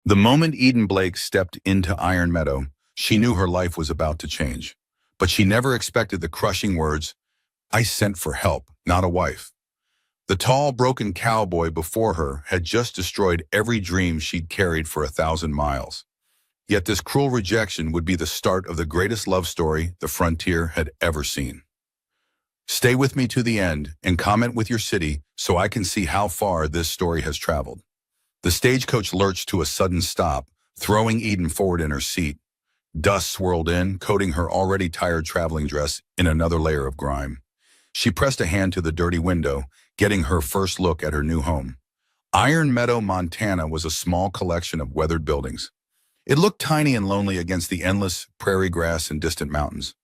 The moment Eden Blake stepped into Iron Meadow, she knew her life was about to change. But she never expected the crushing words, "I sent for help, not a wife." The tall, broken cowboy before her had just destroyed every dream she'd carried for 1,000 miles. Yet this cruel rejection would be the start of the greatest love story the frontier had ever seen. Stay with me to the end and comment with your city so I can see how far this story has traveled. The stagecoach lurched to a sudden stop, throwing Eden forward in her seat. Dust swirled in, coating her already tired traveling dress in another layer of grime. She pressed a hand to the dirty window, getting her first look at her new home. Iron Meadow, Montana was a small collection of weathered buildings. It looked tiny and lonely against the endless prairie grass and distant mountains.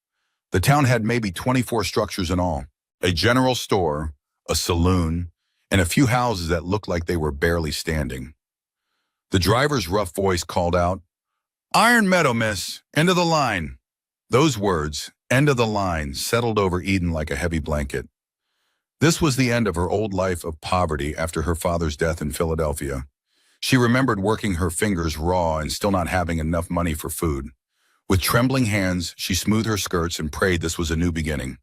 The town had maybe 24 structures in all: a general store, a saloon, and a few houses that looked like they were barely standing. The driver's rough voice called out, "Iron Meadow, miss, end of the line." Those words, "end of the line," settled over Eden like a heavy blanket. This was the end of her old life of poverty after her father's death in Philadelphia. She remembered working her fingers raw and still not having enough money for food. With trembling hands, she smoothed her skirts and prayed this was a new beginning.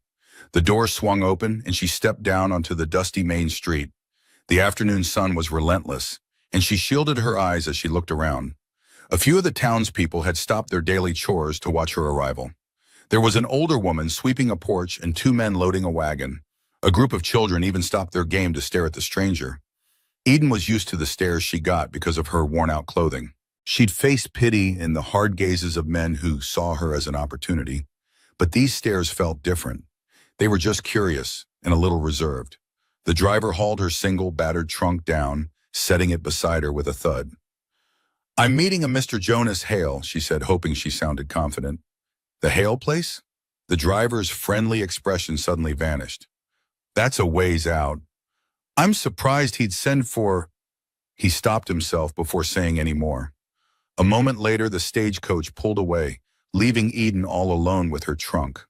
The door swung open and she stepped down onto the dusty main street. The afternoon sun was relentless, and she shielded her eyes as she looked around. A few of the townspeople had stopped their daily chores to watch her arrival. There was an older woman sweeping a porch and two men loading a wagon. A group of children even stopped their game to stare at the stranger. Eden was used to the stares she got because of her worn-out clothing. She'd faced pity in the hard gazes of men who saw her as an opportunity, but these stares felt different. They were just curious and a little reserved. The driver hauled her single, battered trunk down, setting it beside her with a thud. "I'm meeting a Mr. Jonas Hale," she said, hoping she sounded confident. "The Hale place?" The driver's friendly expression suddenly vanished. "That's a ways out. I'm surprised he'd send for—" He stopped himself before saying any more. A moment later, the stagecoach pulled away, leaving Eden all alone with her trunk.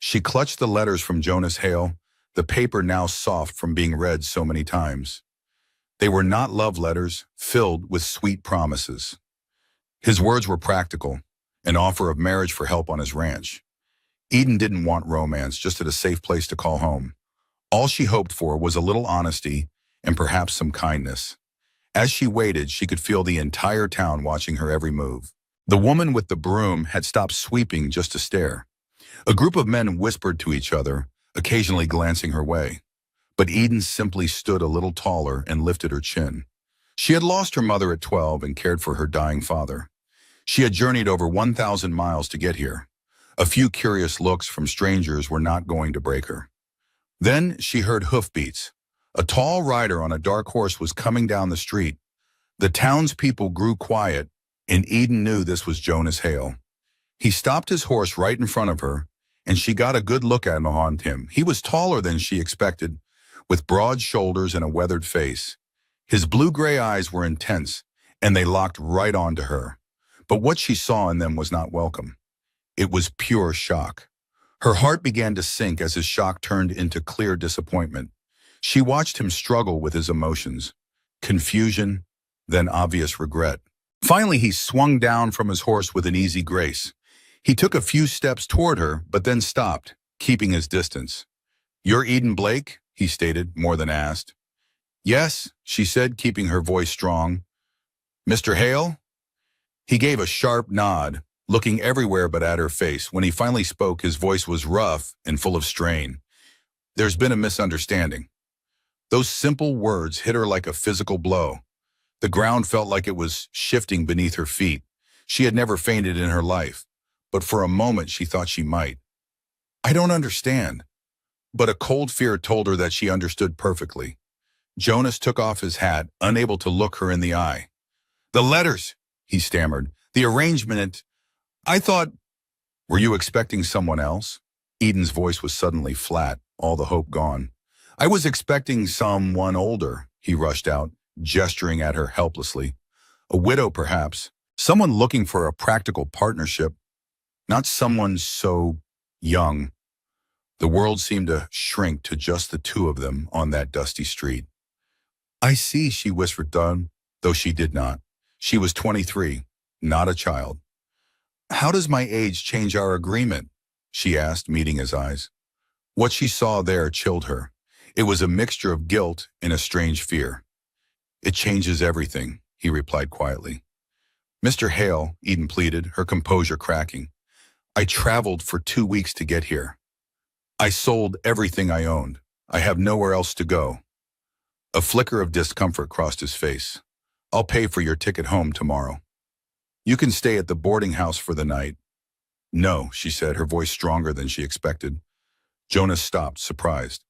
She clutched the letters from Jonas Hale, the paper now soft from being read so many times. They were not love letters, filled with sweet promises. His words were practical, an offer of marriage for help on his ranch. Eden didn't want romance, just a safe place to call home. All she hoped for was a little honesty and perhaps some kindness. As she waited, she could feel the entire town watching her every move. The woman with the broom had stopped sweeping just to stare. A group of men whispered to each other, occasionally glancing her way. But Eden simply stood a little taller and lifted her chin. She had lost her mother at 12 and cared for her dying father. She had journeyed over 1,000 miles to get here. A few curious looks from strangers were not going to break her. Then she heard hoofbeats. A tall rider on a dark horse was coming down the street. The townspeople grew quiet, and Eden knew this was Jonas Hale. He stopped his horse right in front of her, and she got a good look at him. He was taller than she expected, with broad shoulders and a weathered face. His blue-gray eyes were intense, and they locked right onto her. But what she saw in them was not welcome. It was pure shock. Her heart began to sink as his shock turned into clear disappointment. She watched him struggle with his emotions, confusion, then obvious regret. Finally, he swung down from his horse with an easy grace. He took a few steps toward her, but then stopped, keeping his distance. "You're Eden Blake?" he stated, more than asked. "Yes," she said, keeping her voice strong. "Mr. Hale?" He gave a sharp nod, looking everywhere but at her face. When he finally spoke, his voice was rough and full of strain. "There's been a misunderstanding." Those simple words hit her like a physical blow. The ground felt like it was shifting beneath her feet. She had never fainted in her life, but for a moment she thought she might. "I don't understand." But a cold fear told her that she understood perfectly. Jonas took off his hat, unable to look her in the eye. "The letters," he stammered. "The arrangement. I thought—" "Were you expecting someone else?" Eden's voice was suddenly flat, all the hope gone. "I was expecting someone older," he rushed out, gesturing at her helplessly. "A widow, perhaps. Someone looking for a practical partnership. Not someone so young." The world seemed to shrink to just the two of them on that dusty street. "I see," she whispered, though she did not. She was 23, not a child. "How does my age change our agreement?" she asked, meeting his eyes. What she saw there chilled her. It was a mixture of guilt and a strange fear. "It changes everything," he replied quietly. "Mr. Hale," Eden pleaded, her composure cracking. "I traveled for 2 weeks to get here. I sold everything I owned. I have nowhere else to go." A flicker of discomfort crossed his face. "I'll pay for your ticket home tomorrow. You can stay at the boarding house for the night." "No," she said, her voice stronger than she expected. Jonas stopped, surprised.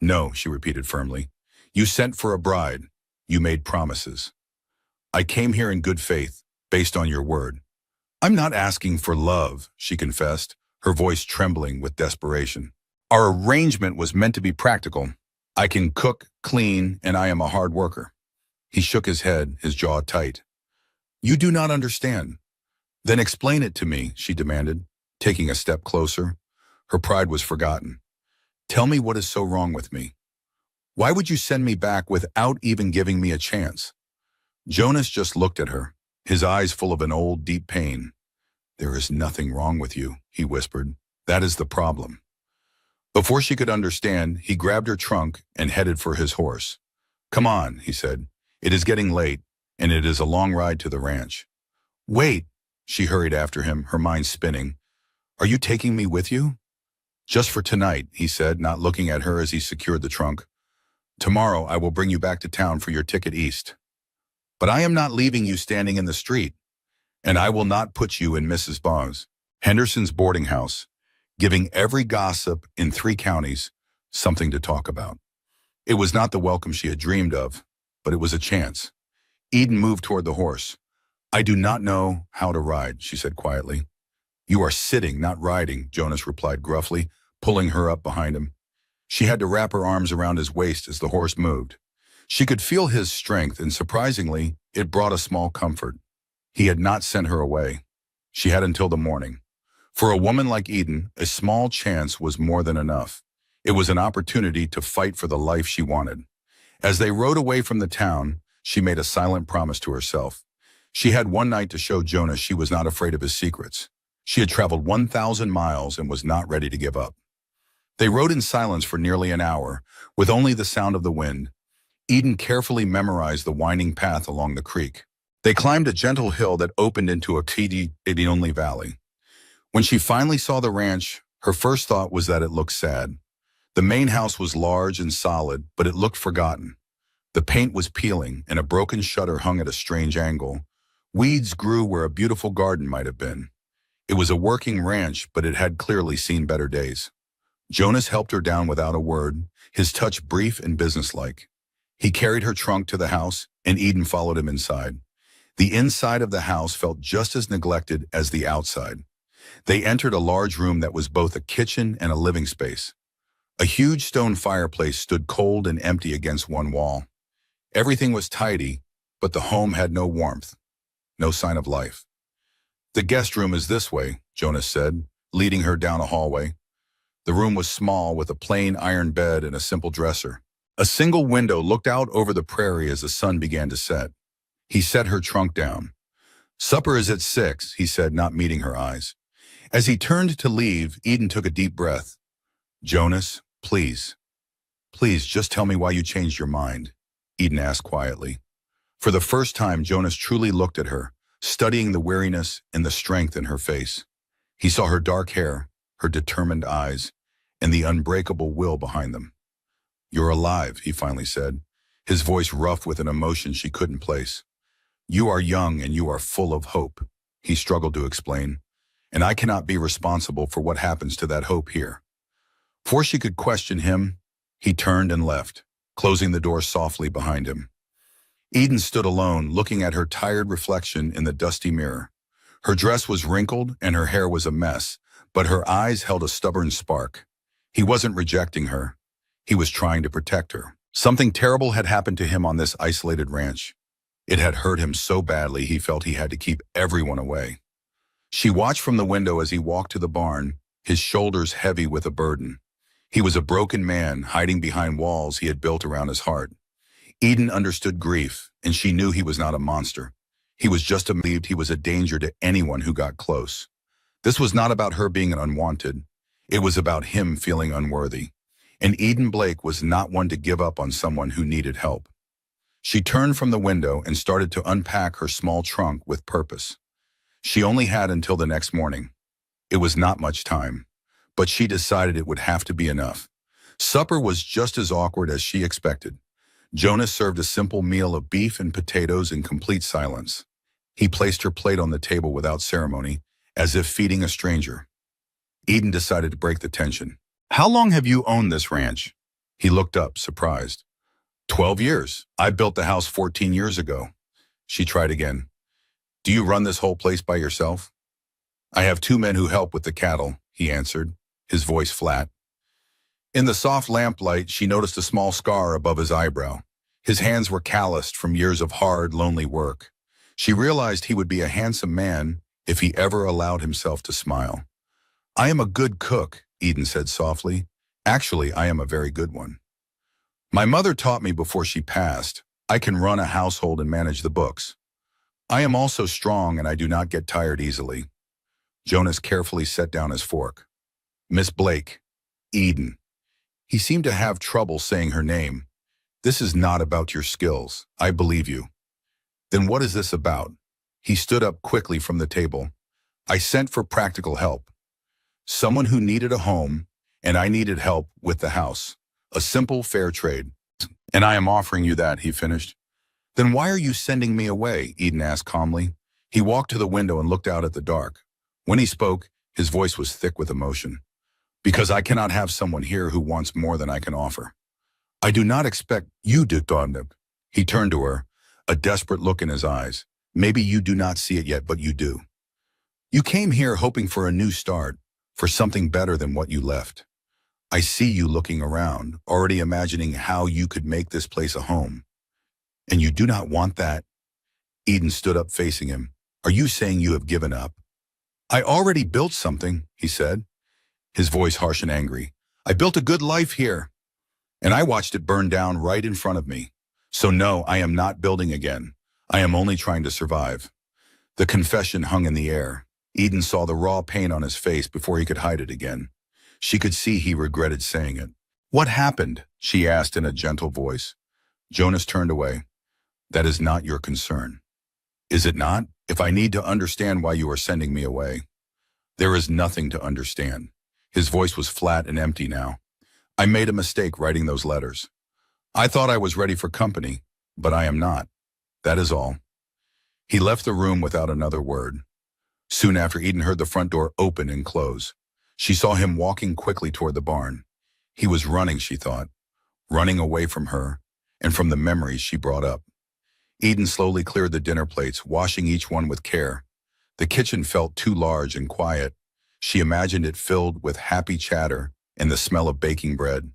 "No," she repeated firmly. "You sent for a bride. You made promises. I came here in good faith, based on your word." "I'm not asking for love," she confessed, her voice trembling with desperation. "Our arrangement was meant to be practical. I can cook, clean, and I am a hard worker." He shook his head, his jaw tight. "You do not understand." "Then explain it to me," she demanded, taking a step closer. Her pride was forgotten. "Tell me what is so wrong with me. Why would you send me back without even giving me a chance?" Jonas just looked at her, his eyes full of an old, deep pain. "There is nothing wrong with you," he whispered. "That is the problem." Before she could understand, he grabbed her trunk and headed for his horse. "Come on," he said. "It is getting late, and it is a long ride to the ranch." "Wait," she hurried after him, her mind spinning. "Are you taking me with you?" "Just for tonight," he said, not looking at her as he secured the trunk. "Tomorrow I will bring you back to town for your ticket east. But I am not leaving you standing in the street, and I will not put you in Mrs. Henderson's boarding house, giving every gossip in 3 counties something to talk about." It was not the welcome she had dreamed of, but it was a chance. Eden moved toward the horse. "I do not know how to ride," she said quietly. "You are sitting, not riding," Jonas replied gruffly, pulling her up behind him. She had to wrap her arms around his waist as the horse moved. She could feel his strength, and surprisingly, it brought a small comfort. He had not sent her away. She had until the morning. For a woman like Eden, a small chance was more than enough. It was an opportunity to fight for the life she wanted. As they rode away from the town, she made a silent promise to herself. She had one night to show Jonas she was not afraid of his secrets. She had traveled 1,000 miles and was not ready to give up. They rode in silence for nearly an hour, with only the sound of the wind. Eden carefully memorized the winding path along the creek. They climbed a gentle hill that opened into a only valley. When she finally saw the ranch, her first thought was that it looked sad. The main house was large and solid, but it looked forgotten. The paint was peeling, and a broken shutter hung at a strange angle. Weeds grew where a beautiful garden might have been. It was a working ranch, but it had clearly seen better days. Jonas helped her down without a word, his touch brief and businesslike. He carried her trunk to the house, and Eden followed him inside. The inside of the house felt just as neglected as the outside. They entered a large room that was both a kitchen and a living space. A huge stone fireplace stood cold and empty against one wall. Everything was tidy, but the home had no warmth, no sign of life. "The guest room is this way," Jonas said, leading her down a hallway. The room was small, with a plain iron bed and a simple dresser. A single window looked out over the prairie as the sun began to set. He set her trunk down. "Supper is at 6, he said, not meeting her eyes. As he turned to leave, Eden took a deep breath. "Jonas, please, please just tell me why you changed your mind," Eden asked quietly. For the first time, Jonas truly looked at her, studying the weariness and the strength in her face. He saw her dark hair, her determined eyes, and the unbreakable will behind them. "You're alive," he finally said, his voice rough with an emotion she couldn't place. "You are young and you are full of hope," he struggled to explain, "and I cannot be responsible for what happens to that hope here." Before she could question him, he turned and left, closing the door softly behind him. Eden stood alone, looking at her tired reflection in the dusty mirror. Her dress was wrinkled and her hair was a mess, but her eyes held a stubborn spark. He wasn't rejecting her. He was trying to protect her. Something terrible had happened to him on this isolated ranch. It had hurt him so badly he felt he had to keep everyone away. She watched from the window as he walked to the barn, his shoulders heavy with a burden. He was a broken man hiding behind walls he had built around his heart. Eden understood grief, and she knew he was not a monster. He was just believed he was a danger to anyone who got close. This was not about her being unwanted. It was about him feeling unworthy. And Eden Blake was not one to give up on someone who needed help. She turned from the window and started to unpack her small trunk with purpose. She only had until the next morning. It was not much time, but she decided it would have to be enough. Supper was just as awkward as she expected. Jonas served a simple meal of beef and potatoes in complete silence. He placed her plate on the table without ceremony, as if feeding a stranger. Eden decided to break the tension. "How long have you owned this ranch?" He looked up, surprised. 12 years. I built the house 14 years ago. She tried again. "Do you run this whole place by yourself?" "I have 2 men who help with the cattle," he answered, his voice flat. In the soft lamplight, she noticed a small scar above his eyebrow. His hands were calloused from years of hard, lonely work. She realized he would be a handsome man if he ever allowed himself to smile. "I am a good cook," Eden said softly. "Actually, I am a very good one. My mother taught me before she passed. I can run a household and manage the books. I am also strong and I do not get tired easily." Jonas carefully set down his fork. "Miss Blake, Eden." He seemed to have trouble saying her name. "This is not about your skills. I believe you." "Then what is this about?" He stood up quickly from the table. "I sent for practical help. Someone who needed a home, and I needed help with the house. A simple, fair trade. And I am offering you that," he finished. "Then why are you sending me away?" Eden asked calmly. He walked to the window and looked out at the dark. When he spoke, his voice was thick with emotion. "Because I cannot have someone here who wants more than I can offer. I do not expect you to do." He turned to her, a desperate look in his eyes. "Maybe you do not see it yet, but you do. You came here hoping for a new start, for something better than what you left. I see you looking around, already imagining how you could make this place a home. And you do not want that?" Eden stood up facing him. "Are you saying you have given up?" "I already built something," he said, his voice harsh and angry. "I built a good life here, and I watched it burn down right in front of me. So no, I am not building again. I am only trying to survive." The confession hung in the air. Eden saw the raw pain on his face before he could hide it again. She could see he regretted saying it. "What happened?" she asked in a gentle voice. Jonas turned away. "That is not your concern." "Is it not? If I need to understand why you are sending me away." "There is nothing to understand." His voice was flat and empty now. "I made a mistake writing those letters. I thought I was ready for company, but I am not. That is all." He left the room without another word. Soon after, Eden heard the front door open and close. She saw him walking quickly toward the barn. He was running, she thought, running away from her and from the memories she brought up. Eden slowly cleared the dinner plates, washing each one with care. The kitchen felt too large and quiet. She imagined it filled with happy chatter and the smell of baking bread.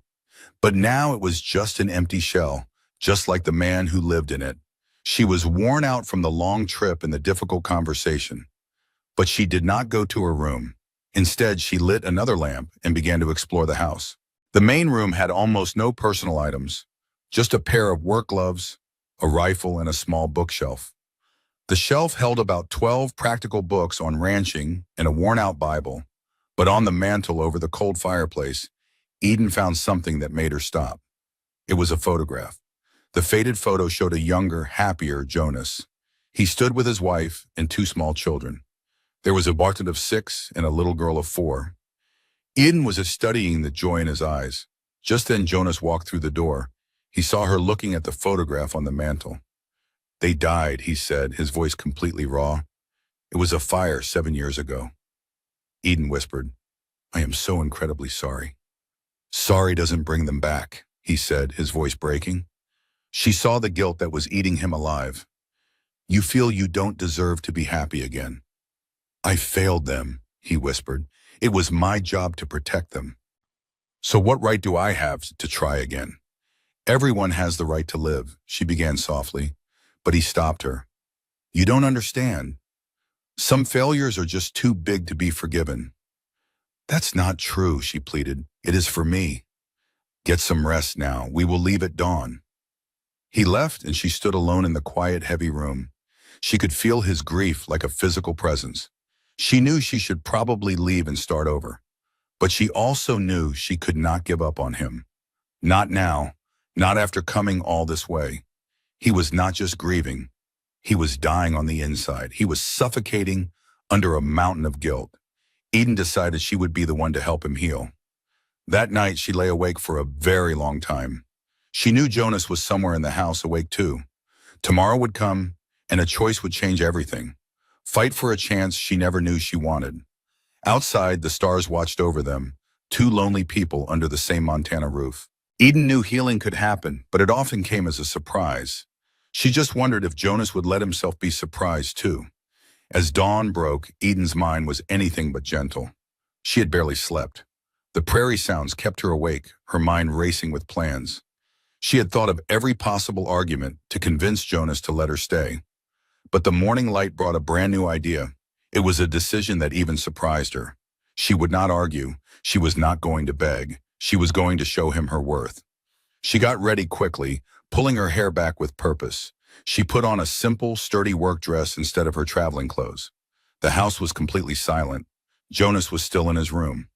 But now it was just an empty shell, just like the man who lived in it. She was worn out from the long trip and the difficult conversation. But she did not go to her room. Instead, she lit another lamp and began to explore the house. The main room had almost no personal items, just a pair of work gloves, a rifle, and a small bookshelf. The shelf held about 12 practical books on ranching and a worn-out Bible. But on the mantel over the cold fireplace, Eden found something that made her stop. It was a photograph. The faded photo showed a younger, happier Jonas. He stood with his wife and 2 small children. There was a boy of 6 and a little girl of 4. Eden was studying the joy in his eyes. Just then Jonas walked through the door. He saw her looking at the photograph on the mantel. "They died," he said, his voice completely raw. "It was a fire 7 years ago." Eden whispered, "I am so incredibly sorry." "Sorry doesn't bring them back," he said, his voice breaking. She saw the guilt that was eating him alive. "You feel you don't deserve to be happy again." "I failed them," he whispered. "It was my job to protect them. So what right do I have to try again?" "Everyone has the right to live," she began softly, but he stopped her. "You don't understand. Some failures are just too big to be forgiven." "That's not true," she pleaded. "It is for me. Get some rest now. We will leave at dawn." He left and she stood alone in the quiet, heavy room. She could feel his grief like a physical presence. She knew she should probably leave and start over. But she also knew she could not give up on him. Not now, not after coming all this way. He was not just grieving. He was dying on the inside. He was suffocating under a mountain of guilt. Eden decided she would be the one to help him heal. That night, she lay awake for a very long time. She knew Jonas was somewhere in the house awake too. Tomorrow would come, and a choice would change everything. Fight for a chance she never knew she wanted. Outside, the stars watched over them, two lonely people under the same Montana roof. Eden knew healing could happen, but it often came as a surprise. She just wondered if Jonas would let himself be surprised too. As dawn broke, Eden's mind was anything but gentle. She had barely slept. The prairie sounds kept her awake, her mind racing with plans. She had thought of every possible argument to convince Jonas to let her stay. But the morning light brought a brand new idea. It was a decision that even surprised her. She would not argue. She was not going to beg. She was going to show him her worth. She got ready quickly, pulling her hair back with purpose. She put on a simple, sturdy work dress instead of her traveling clothes. The house was completely silent. Jonas was still in his room.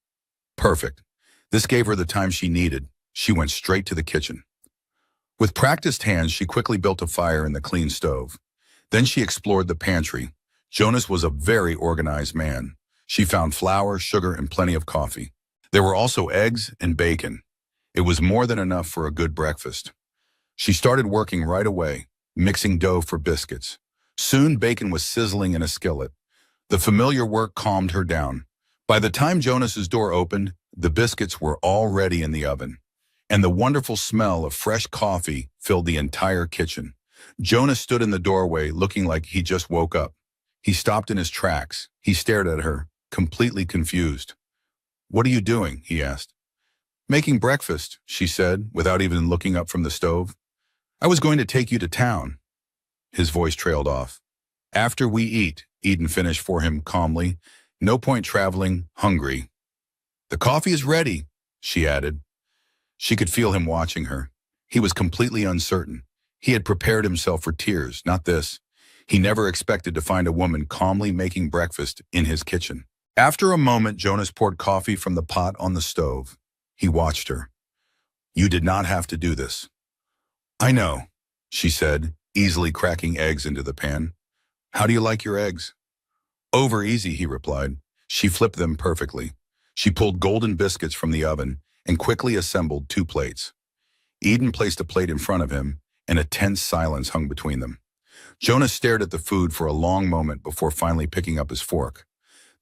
Perfect. This gave her the time she needed. She went straight to the kitchen. With practiced hands, she quickly built a fire in the clean stove. Then she explored the pantry. Jonas was a very organized man. She found flour, sugar, and plenty of coffee. There were also eggs and bacon. It was more than enough for a good breakfast. She started working right away, mixing dough for biscuits. Soon, bacon was sizzling in a skillet. The familiar work calmed her down. By the time Jonas's door opened, the biscuits were already in the oven, and the wonderful smell of fresh coffee filled the entire kitchen. Jonas stood in the doorway looking like he just woke up. He stopped in his tracks. He stared at her, completely confused. "What are you doing?" he asked. "Making breakfast," she said, without even looking up from the stove. "I was going to take you to town." His voice trailed off. "After we eat," Eden finished for him calmly. "No point traveling hungry." "The coffee is ready," she added. She could feel him watching her. He was completely uncertain. He had prepared himself for tears, not this. He never expected to find a woman calmly making breakfast in his kitchen. After a moment, Jonas poured coffee from the pot on the stove. He watched her. "You did not have to do this." "I know," she said, easily cracking eggs into the pan. "How do you like your eggs?" "Over easy," he replied. She flipped them perfectly. She pulled golden biscuits from the oven and quickly assembled 2 plates. Eden placed a plate in front of him, and a tense silence hung between them. Jonas stared at the food for a long moment before finally picking up his fork.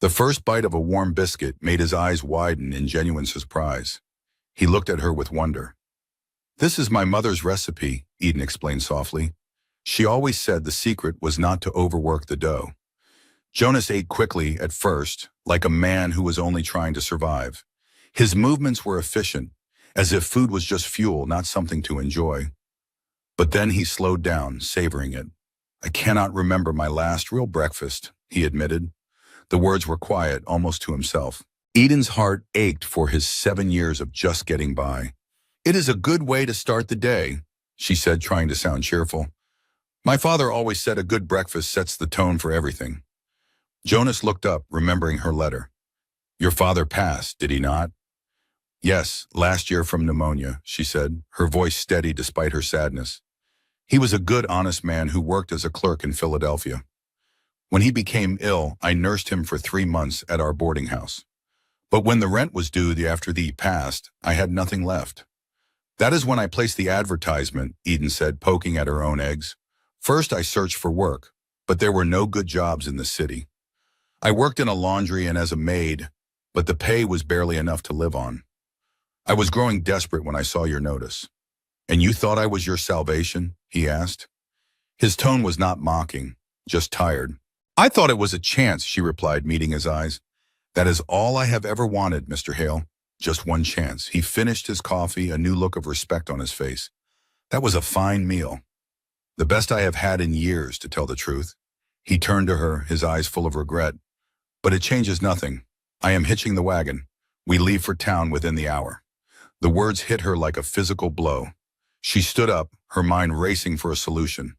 The first bite of a warm biscuit made his eyes widen in genuine surprise. He looked at her with wonder. "This is my mother's recipe," Eden explained softly. "She always said the secret was not to overwork the dough." Jonas ate quickly at first, like a man who was only trying to survive. His movements were efficient, as if food was just fuel, not something to enjoy. But then he slowed down, savoring it. "I cannot remember my last real breakfast," he admitted. The words were quiet, almost to himself. Eden's heart ached for his 7 years of just getting by. "It is a good way to start the day," she said, trying to sound cheerful. "My father always said a good breakfast sets the tone for everything." Jonas looked up, remembering her letter. "Your father passed, did he not?" "Yes, last year from pneumonia," she said, her voice steady despite her sadness. "He was a good, honest man who worked as a clerk in Philadelphia. When he became ill, I nursed him for 3 months at our boarding house. But when the rent was due after he passed, I had nothing left. That is when I placed the advertisement," Eden said, poking at her own eggs. "First, I searched for work, but there were no good jobs in the city. I worked in a laundry and as a maid, but the pay was barely enough to live on. I was growing desperate when I saw your notice." "And you thought I was your salvation?" he asked. His tone was not mocking, just tired. "I thought it was a chance," she replied, meeting his eyes. "That is all I have ever wanted, Mr. Hale. Just one chance." He finished his coffee, a new look of respect on his face. "That was a fine meal. The best I have had in years, to tell the truth." He turned to her, his eyes full of regret. "But it changes nothing. I am hitching the wagon. We leave for town within the hour." The words hit her like a physical blow. She stood up, her mind racing for a solution.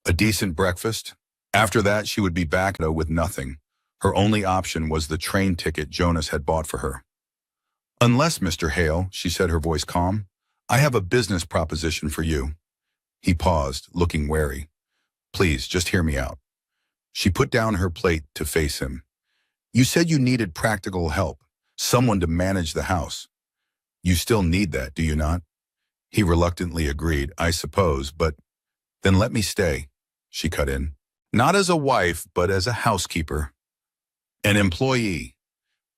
"A decent breakfast?" After that, she would be back with nothing. Her only option was the train ticket Jonas had bought for her. Unless, Mr. Hale, she said, her voice calm, I have a business proposition for you. He paused, looking wary. Please, just hear me out. She put down her plate to face him. You said you needed practical help, someone to manage the house. You still need that, do you not? He reluctantly agreed, I suppose, but then let me stay, she cut in. Not as a wife, but as a housekeeper. An employee.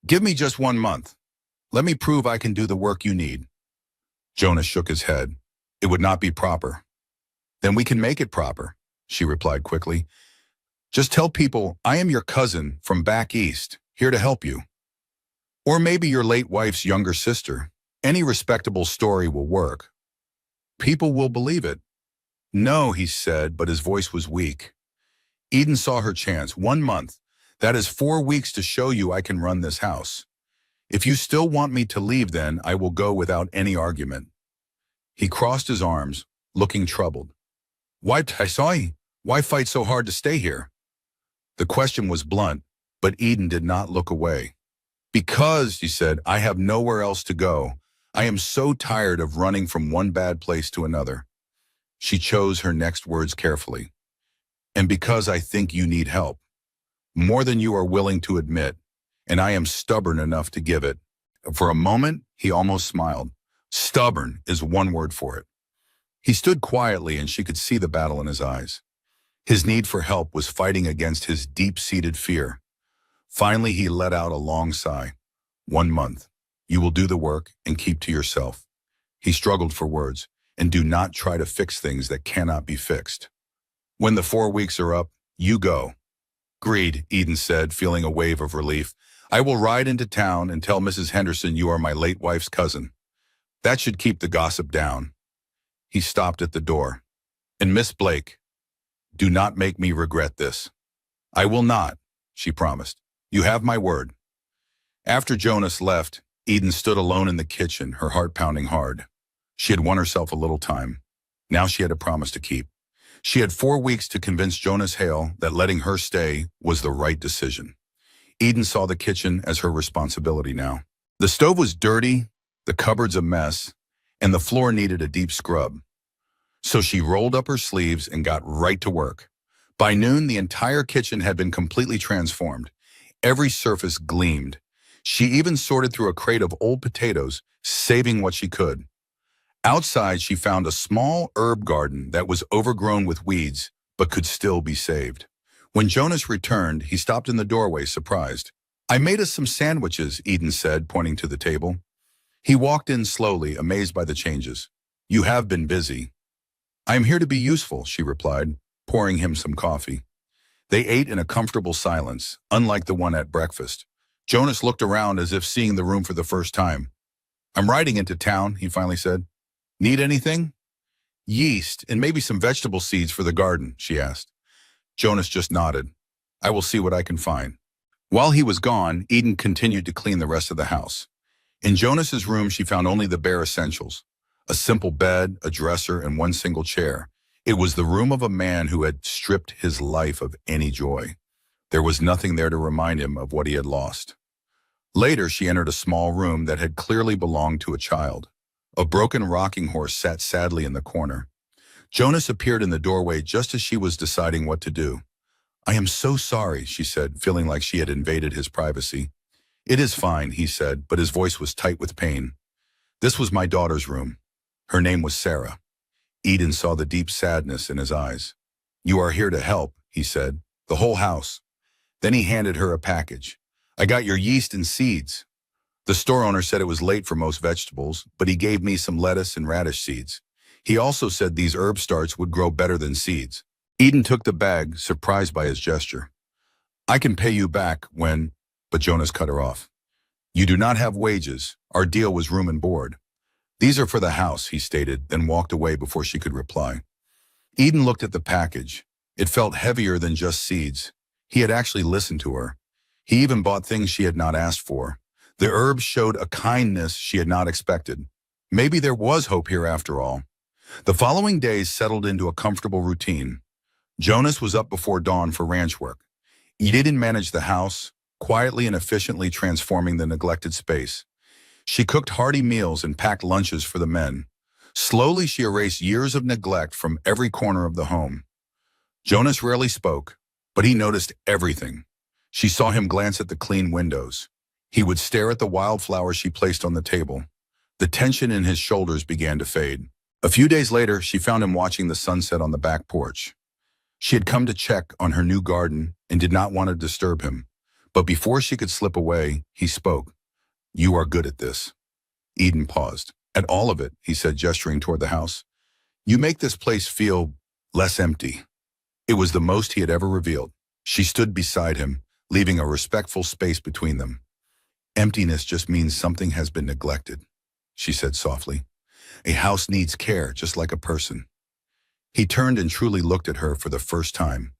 Give me just 1 month. Let me prove I can do the work you need. Jonas shook his head. It would not be proper. Then we can make it proper, she replied quickly. Just tell people I am your cousin from back east, here to help you. Or maybe your late wife's younger sister. Any respectable story will work. People will believe it. No, he said, but his voice was weak. Eden saw her chance. 1 month. That is 4 weeks to show you I can run this house. If you still want me to leave, then I will go without any argument. He crossed his arms, looking troubled. Why fight so hard to stay here? The question was blunt, but Eden did not look away. Because, he said, I have nowhere else to go. I am so tired of running from one bad place to another. She chose her next words carefully. And because I think you need help. More than you are willing to admit, and I am stubborn enough to give it. For a moment, he almost smiled. Stubborn is one word for it. He stood quietly, and she could see the battle in his eyes. His need for help was fighting against his deep-seated fear. Finally, he let out a long sigh. 1 month. You will do the work and keep to yourself. He struggled for words. And do not try to fix things that cannot be fixed. When the 4 weeks are up, you go. Agreed, Eden said, feeling a wave of relief. I will ride into town and tell Mrs. Henderson you are my late wife's cousin. That should keep the gossip down. He stopped at the door. And Miss Blake, do not make me regret this. I will not, she promised. You have my word. After Jonas left, Eden stood alone in the kitchen, her heart pounding hard. She had won herself a little time. Now she had a promise to keep. She had 4 weeks to convince Jonas Hale that letting her stay was the right decision. Eden saw the kitchen as her responsibility now. The stove was dirty, the cupboards a mess, and the floor needed a deep scrub. So she rolled up her sleeves and got right to work. By noon, the entire kitchen had been completely transformed. Every surface gleamed. She even sorted through a crate of old potatoes, saving what she could. Outside, she found a small herb garden that was overgrown with weeds, but could still be saved. When Jonas returned, he stopped in the doorway, surprised. I made us some sandwiches, Eden said, pointing to the table. He walked in slowly, amazed by the changes. You have been busy. I am here to be useful, she replied, pouring him some coffee. They ate in a comfortable silence, unlike the one at breakfast. Jonas looked around as if seeing the room for the first time. I'm riding into town, he finally said. Need anything? Yeast and maybe some vegetable seeds for the garden, she asked. Jonas just nodded. I will see what I can find. While he was gone, Eden continued to clean the rest of the house. In Jonas's room, she found only the bare essentials. A simple bed, a dresser, and one single chair. It was the room of a man who had stripped his life of any joy. There was nothing there to remind him of what he had lost. Later, she entered a small room that had clearly belonged to a child. A broken rocking horse sat sadly in the corner. Jonas appeared in the doorway just as she was deciding what to do. I am so sorry, she said, feeling like she had invaded his privacy. It is fine, he said, but his voice was tight with pain. This was my daughter's room. Her name was Sarah. Eden saw the deep sadness in his eyes. You are here to help, he said. The whole house. Then he handed her a package. I got your yeast and seeds. The store owner said it was late for most vegetables, but he gave me some lettuce and radish seeds. He also said these herb starts would grow better than seeds. Eden took the bag, surprised by his gesture. I can pay you back when, but Jonas cut her off. You do not have wages. Our deal was room and board. These are for the house, he stated, then walked away before she could reply. Eden looked at the package. It felt heavier than just seeds. He had actually listened to her. He even bought things she had not asked for. The herbs showed a kindness she had not expected. Maybe there was hope here after all. The following days settled into a comfortable routine. Jonas was up before dawn for ranch work. He didn't manage the house, quietly and efficiently transforming the neglected space. She cooked hearty meals and packed lunches for the men. Slowly, she erased years of neglect from every corner of the home. Jonas rarely spoke, but he noticed everything. She saw him glance at the clean windows. He would stare at the wildflowers she placed on the table. The tension in his shoulders began to fade. A few days later, she found him watching the sunset on the back porch. She had come to check on her new garden and did not want to disturb him. But before she could slip away, he spoke. "You are good at this." Eden paused. "At all of it," he said, gesturing toward the house. "You make this place feel less empty." It was the most he had ever revealed. She stood beside him, leaving a respectful space between them. "Emptiness just means something has been neglected," she said softly. "A house needs care, just like a person." He turned and truly looked at her for the first time.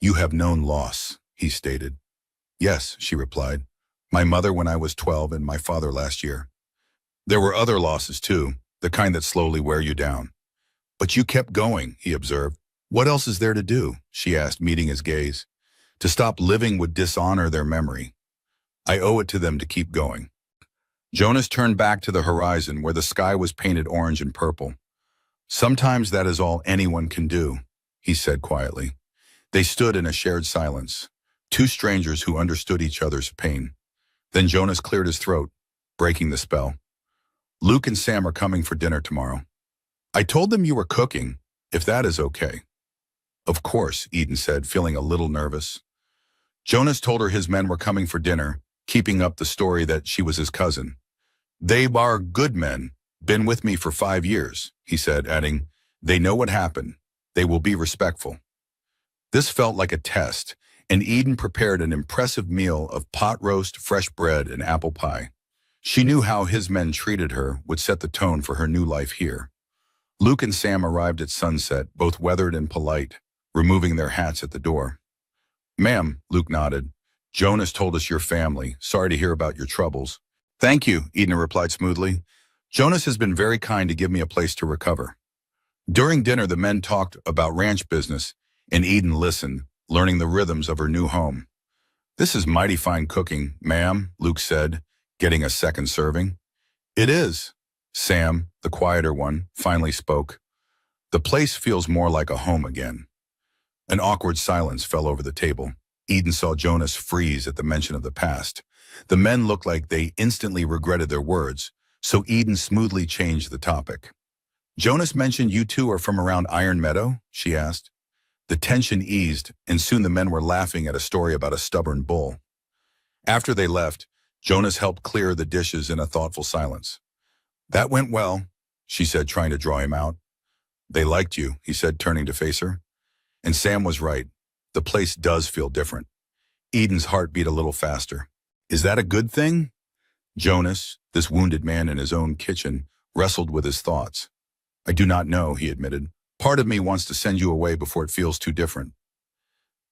"You have known loss," he stated. "Yes," she replied. "My mother when I was 12 and my father last year." "There were other losses too, the kind that slowly wear you down." "But you kept going," he observed. "What else is there to do?" she asked, meeting his gaze. "To stop living would dishonor their memory. I owe it to them to keep going." Jonas turned back to the horizon where the sky was painted orange and purple. "Sometimes that is all anyone can do," he said quietly. They stood in a shared silence, two strangers who understood each other's pain. Then Jonas cleared his throat, breaking the spell. "Luke and Sam are coming for dinner tomorrow. I told them you were cooking, if that is okay." "Of course," Eden said, feeling a little nervous. Jonas told her his men were coming for dinner, keeping up the story that she was his cousin. "They are good men, been with me for 5 years," he said, adding, "They know what happened. They will be respectful." This felt like a test, and Eden prepared an impressive meal of pot roast, fresh bread, and apple pie. She knew how his men treated her would set the tone for her new life here. Luke and Sam arrived at sunset, both weathered and polite, removing their hats at the door. "Ma'am," Luke nodded. "Jonas told us your family. Sorry to hear about your troubles." "Thank you," Eden replied smoothly. "Jonas has been very kind to give me a place to recover." During dinner, the men talked about ranch business, and Eden listened, learning the rhythms of her new home. "This is mighty fine cooking, ma'am," Luke said, getting a second serving. "It is." Sam, the quieter one, finally spoke. "The place feels more like a home again." An awkward silence fell over the table. Eden saw Jonas freeze at the mention of the past. The men looked like they instantly regretted their words, so Eden smoothly changed the topic. "Jonas mentioned you two are from around Iron Meadow?" she asked. The tension eased, and soon the men were laughing at a story about a stubborn bull. After they left, Jonas helped clear the dishes in a thoughtful silence. "That went well," she said, trying to draw him out. "They liked you," he said, turning to face her. And Sam was right. The place does feel different. Eden's heart beat a little faster. "Is that a good thing?" Jonas, this wounded man in his own kitchen, wrestled with his thoughts. "I do not know," he admitted. "Part of me wants to send you away before it feels too different.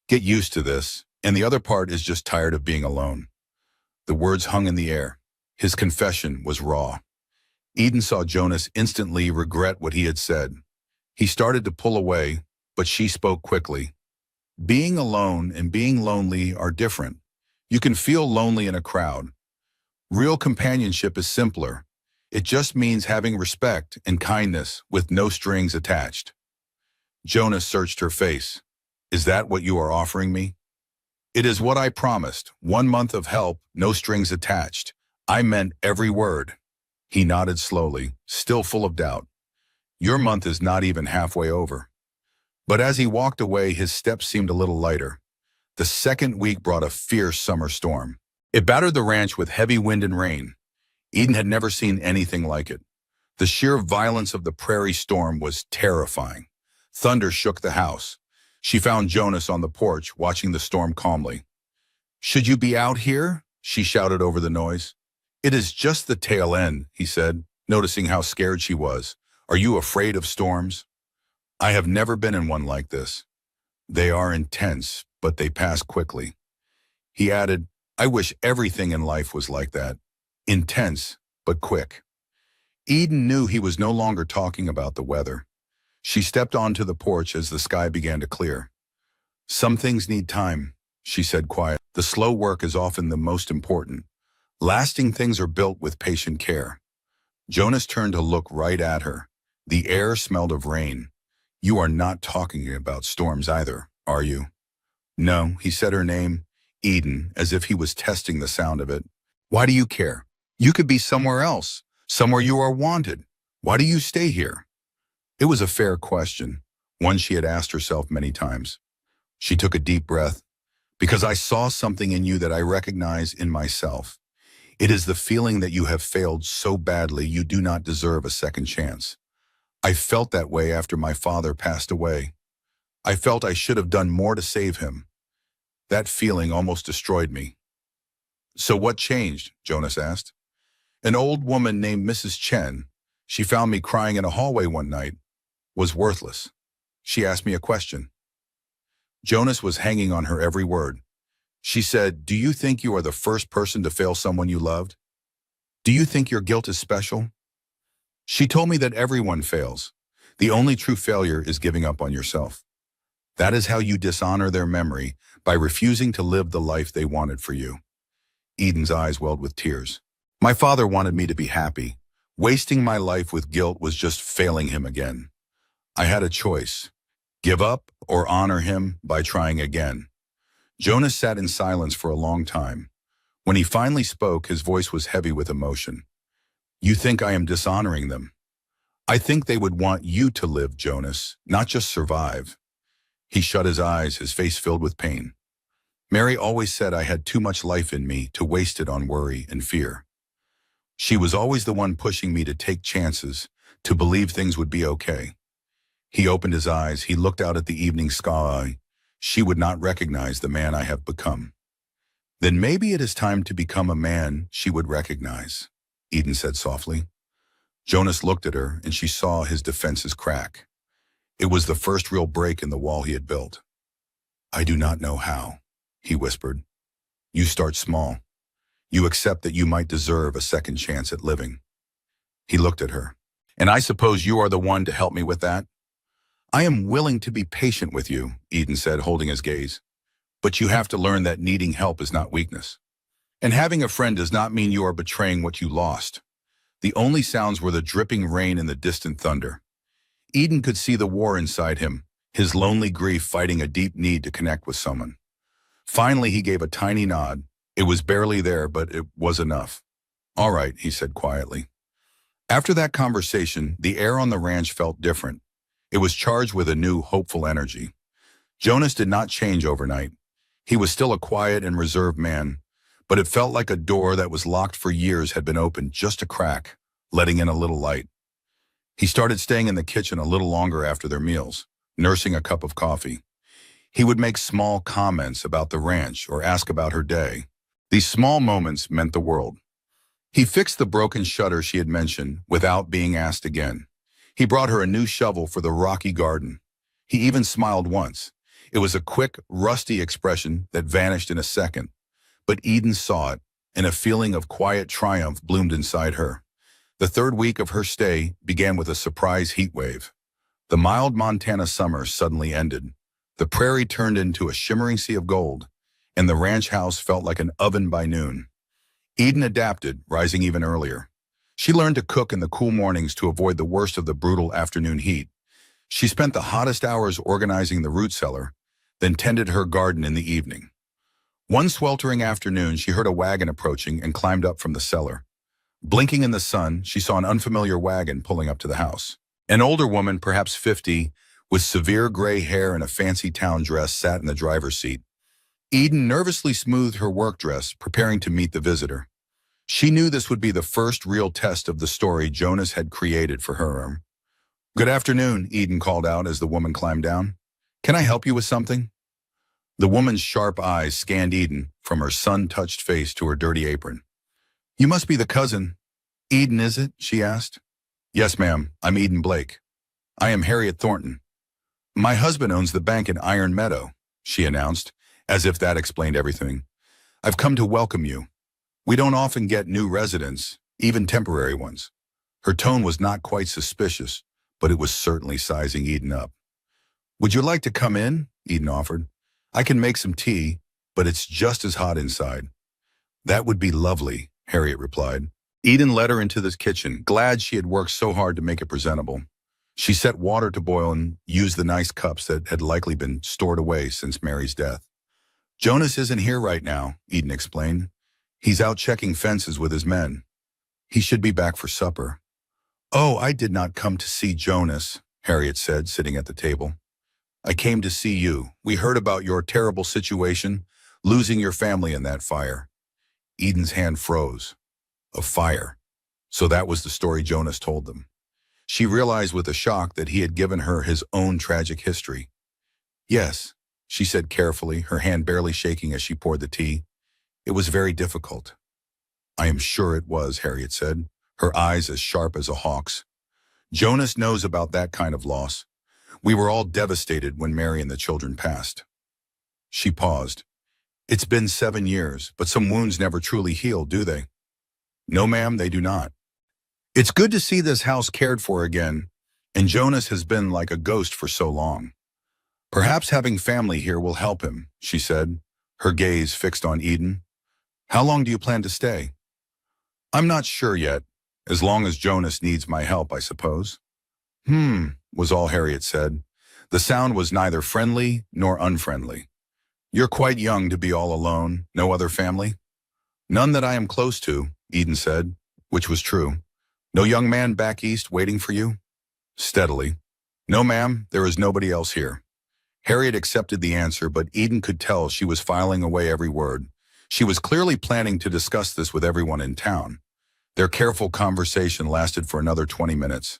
Get used to this, and the other part is just tired of being alone." The words hung in the air. His confession was raw. Eden saw Jonas instantly regret what he had said. He started to pull away, but she spoke quickly. "Being alone and being lonely are different. You can feel lonely in a crowd. Real companionship is simpler. It just means having respect and kindness with no strings attached." Jonas searched her face. "Is that what you are offering me?" "It is what I promised. 1 month of help, no strings attached. I meant every word." He nodded slowly, still full of doubt. "Your month is not even halfway over." But as he walked away, his steps seemed a little lighter. The second week brought a fierce summer storm. It battered the ranch with heavy wind and rain. Eden had never seen anything like it. The sheer violence of the prairie storm was terrifying. Thunder shook the house. She found Jonas on the porch, watching the storm calmly. "Should you be out here?" she shouted over the noise. "It is just the tail end," he said, noticing how scared she was. "Are you afraid of storms?" "I have never been in one like this. They are intense, but they pass quickly." He added, "I wish everything in life was like that. Intense, but quick." Eden knew he was no longer talking about the weather. She stepped onto the porch as the sky began to clear. Some things need time, she said quietly. The slow work is often the most important. Lasting things are built with patient care. Jonas turned to look right at her. The air smelled of rain. You are not talking about storms either, are you? No, he said her name, Eden, as if he was testing the sound of it. Why do you care? You could be somewhere else, somewhere you are wanted. Why do you stay here? It was a fair question, one she had asked herself many times. She took a deep breath. Because I saw something in you that I recognize in myself. It is the feeling that you have failed so badly you do not deserve a second chance. I felt that way after my father passed away. I felt I should have done more to save him. That feeling almost destroyed me. So what changed? Jonas asked. An old woman named Mrs. Chen, she found me crying in a hallway one night, was worthless. She asked me a question. Jonas was hanging on her every word. She said, do you think you are the first person to fail someone you loved? Do you think your guilt is special? She told me that everyone fails. The only true failure is giving up on yourself. That is how you dishonor their memory, by refusing to live the life they wanted for you. Eden's eyes welled with tears. My father wanted me to be happy. Wasting my life with guilt was just failing him again. I had a choice. Give up or honor him by trying again. Jonas sat in silence for a long time. When he finally spoke, his voice was heavy with emotion. You think I am dishonoring them? I think they would want you to live, Jonas, not just survive. He shut his eyes, his face filled with pain. Mary always said I had too much life in me to waste it on worry and fear. She was always the one pushing me to take chances, to believe things would be okay. He opened his eyes. He looked out at the evening sky. She would not recognize the man I have become. Then maybe it is time to become a man she would recognize, Eden said softly. Jonas looked at her, and she saw his defenses crack. It was the first real break in the wall he had built. I do not know how, he whispered. You start small. You accept that you might deserve a second chance at living. He looked at her. And I suppose you are the one to help me with that? I am willing to be patient with you, Eden said, holding his gaze. But you have to learn that needing help is not weakness. And having a friend does not mean you are betraying what you lost. The only sounds were the dripping rain and the distant thunder. Eden could see the war inside him, his lonely grief fighting a deep need to connect with someone. Finally, he gave a tiny nod. It was barely there, but it was enough. All right, he said quietly. After that conversation, the air on the ranch felt different. It was charged with a new, hopeful energy. Jonas did not change overnight. He was still a quiet and reserved man, but it felt like a door that was locked for years had been opened just a crack, letting in a little light. He started staying in the kitchen a little longer after their meals, nursing a cup of coffee. He would make small comments about the ranch or ask about her day. These small moments meant the world. He fixed the broken shutter she had mentioned without being asked again. He brought her a new shovel for the rocky garden. He even smiled once. It was a quick, rusty expression that vanished in a second. But Eden saw it, and a feeling of quiet triumph bloomed inside her. The third week of her stay began with a surprise heat wave. The mild Montana summer suddenly ended. The prairie turned into a shimmering sea of gold, and the ranch house felt like an oven by noon. Eden adapted, rising even earlier. She learned to cook in the cool mornings to avoid the worst of the brutal afternoon heat. She spent the hottest hours organizing the root cellar, then tended her garden in the evening. One sweltering afternoon, she heard a wagon approaching and climbed up from the cellar. Blinking in the sun, she saw an unfamiliar wagon pulling up to the house. An older woman, perhaps 50, with severe gray hair and a fancy town dress, sat in the driver's seat. Eden nervously smoothed her work dress, preparing to meet the visitor. She knew this would be the first real test of the story Jonas had created for her. Good afternoon, Eden called out as the woman climbed down. Can I help you with something? The woman's sharp eyes scanned Eden, from her sun-touched face to her dirty apron. You must be the cousin. Eden, is it? She asked. Yes, ma'am. I'm Eden Blake. I am Harriet Thornton. My husband owns the bank in Iron Meadow, she announced, as if that explained everything. I've come to welcome you. We don't often get new residents, even temporary ones. Her tone was not quite suspicious, but it was certainly sizing Eden up. Would you like to come in? Eden offered. I can make some tea, but it's just as hot inside. That would be lovely, Harriet replied. Eden led her into the kitchen, glad she had worked so hard to make it presentable. She set water to boil and used the nice cups that had likely been stored away since Mary's death. Jonas isn't here right now, Eden explained. He's out checking fences with his men. He should be back for supper. Oh, I did not come to see Jonas, Harriet said, sitting at the table. I came to see you. We heard about your terrible situation, losing your family in that fire. Eden's hand froze. A fire. So that was the story Jonas told them. She realized with a shock that he had given her his own tragic history. Yes, she said carefully, her hand barely shaking as she poured the tea. It was very difficult. I am sure it was, Harriet said, her eyes as sharp as a hawk's. Jonas knows about that kind of loss. We were all devastated when Mary and the children passed. She paused. It's been 7 years, but some wounds never truly heal, do they? No, ma'am, they do not. It's good to see this house cared for again, and Jonas has been like a ghost for so long. Perhaps having family here will help him, she said, her gaze fixed on Eden. How long do you plan to stay? I'm not sure yet, as long as Jonas needs my help, I suppose. Was all Harriet said. The sound was neither friendly nor unfriendly. You're quite young to be all alone, no other family? None that I am close to, Eden said, which was true. No young man back east waiting for you? Steadily. No, ma'am, there is nobody else here. Harriet accepted the answer, but Eden could tell she was filing away every word. She was clearly planning to discuss this with everyone in town. Their careful conversation lasted for another 20 minutes.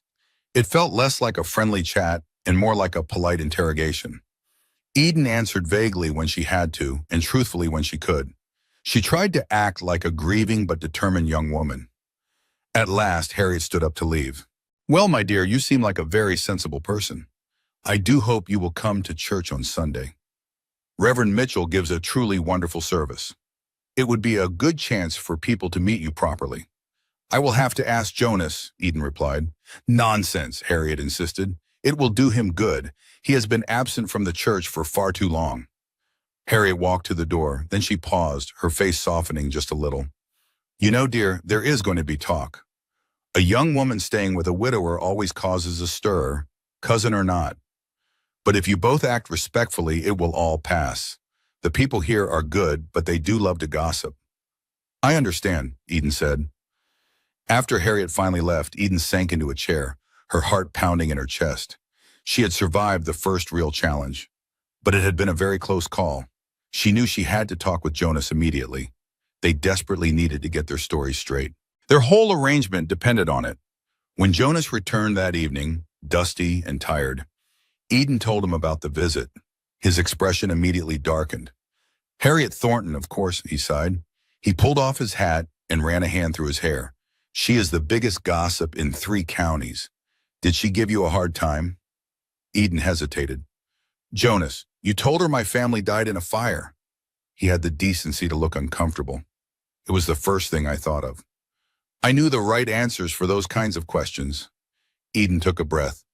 It felt less like a friendly chat and more like a polite interrogation. Eden answered vaguely when she had to, and truthfully when she could. She tried to act like a grieving but determined young woman. At last, Harriet stood up to leave. Well, my dear, you seem like a very sensible person. I do hope you will come to church on Sunday. Reverend Mitchell gives a truly wonderful service. It would be a good chance for people to meet you properly. I will have to ask Jonas, Eden replied. Nonsense, Harriet insisted. It will do him good. He has been absent from the church for far too long. Harriet walked to the door, then she paused, her face softening just a little. You know, dear, there is going to be talk. A young woman staying with a widower always causes a stir, cousin or not. But if you both act respectfully, it will all pass. The people here are good, but they do love to gossip. I understand, Eden said. After Harriet finally left, Eden sank into a chair, her heart pounding in her chest. She had survived the first real challenge, but it had been a very close call. She knew she had to talk with Jonas immediately. They desperately needed to get their story straight. Their whole arrangement depended on it. When Jonas returned that evening, dusty and tired, Eden told him about the visit. His expression immediately darkened. Harriet Thornton, of course, he sighed. He pulled off his hat and ran a hand through his hair. She is the biggest gossip in 3 counties. Did she give you a hard time? Eden hesitated. Jonas, you told her my family died in a fire. He had the decency to look uncomfortable. It was the first thing I thought of. I knew the right answers for those kinds of questions. Eden took a breath.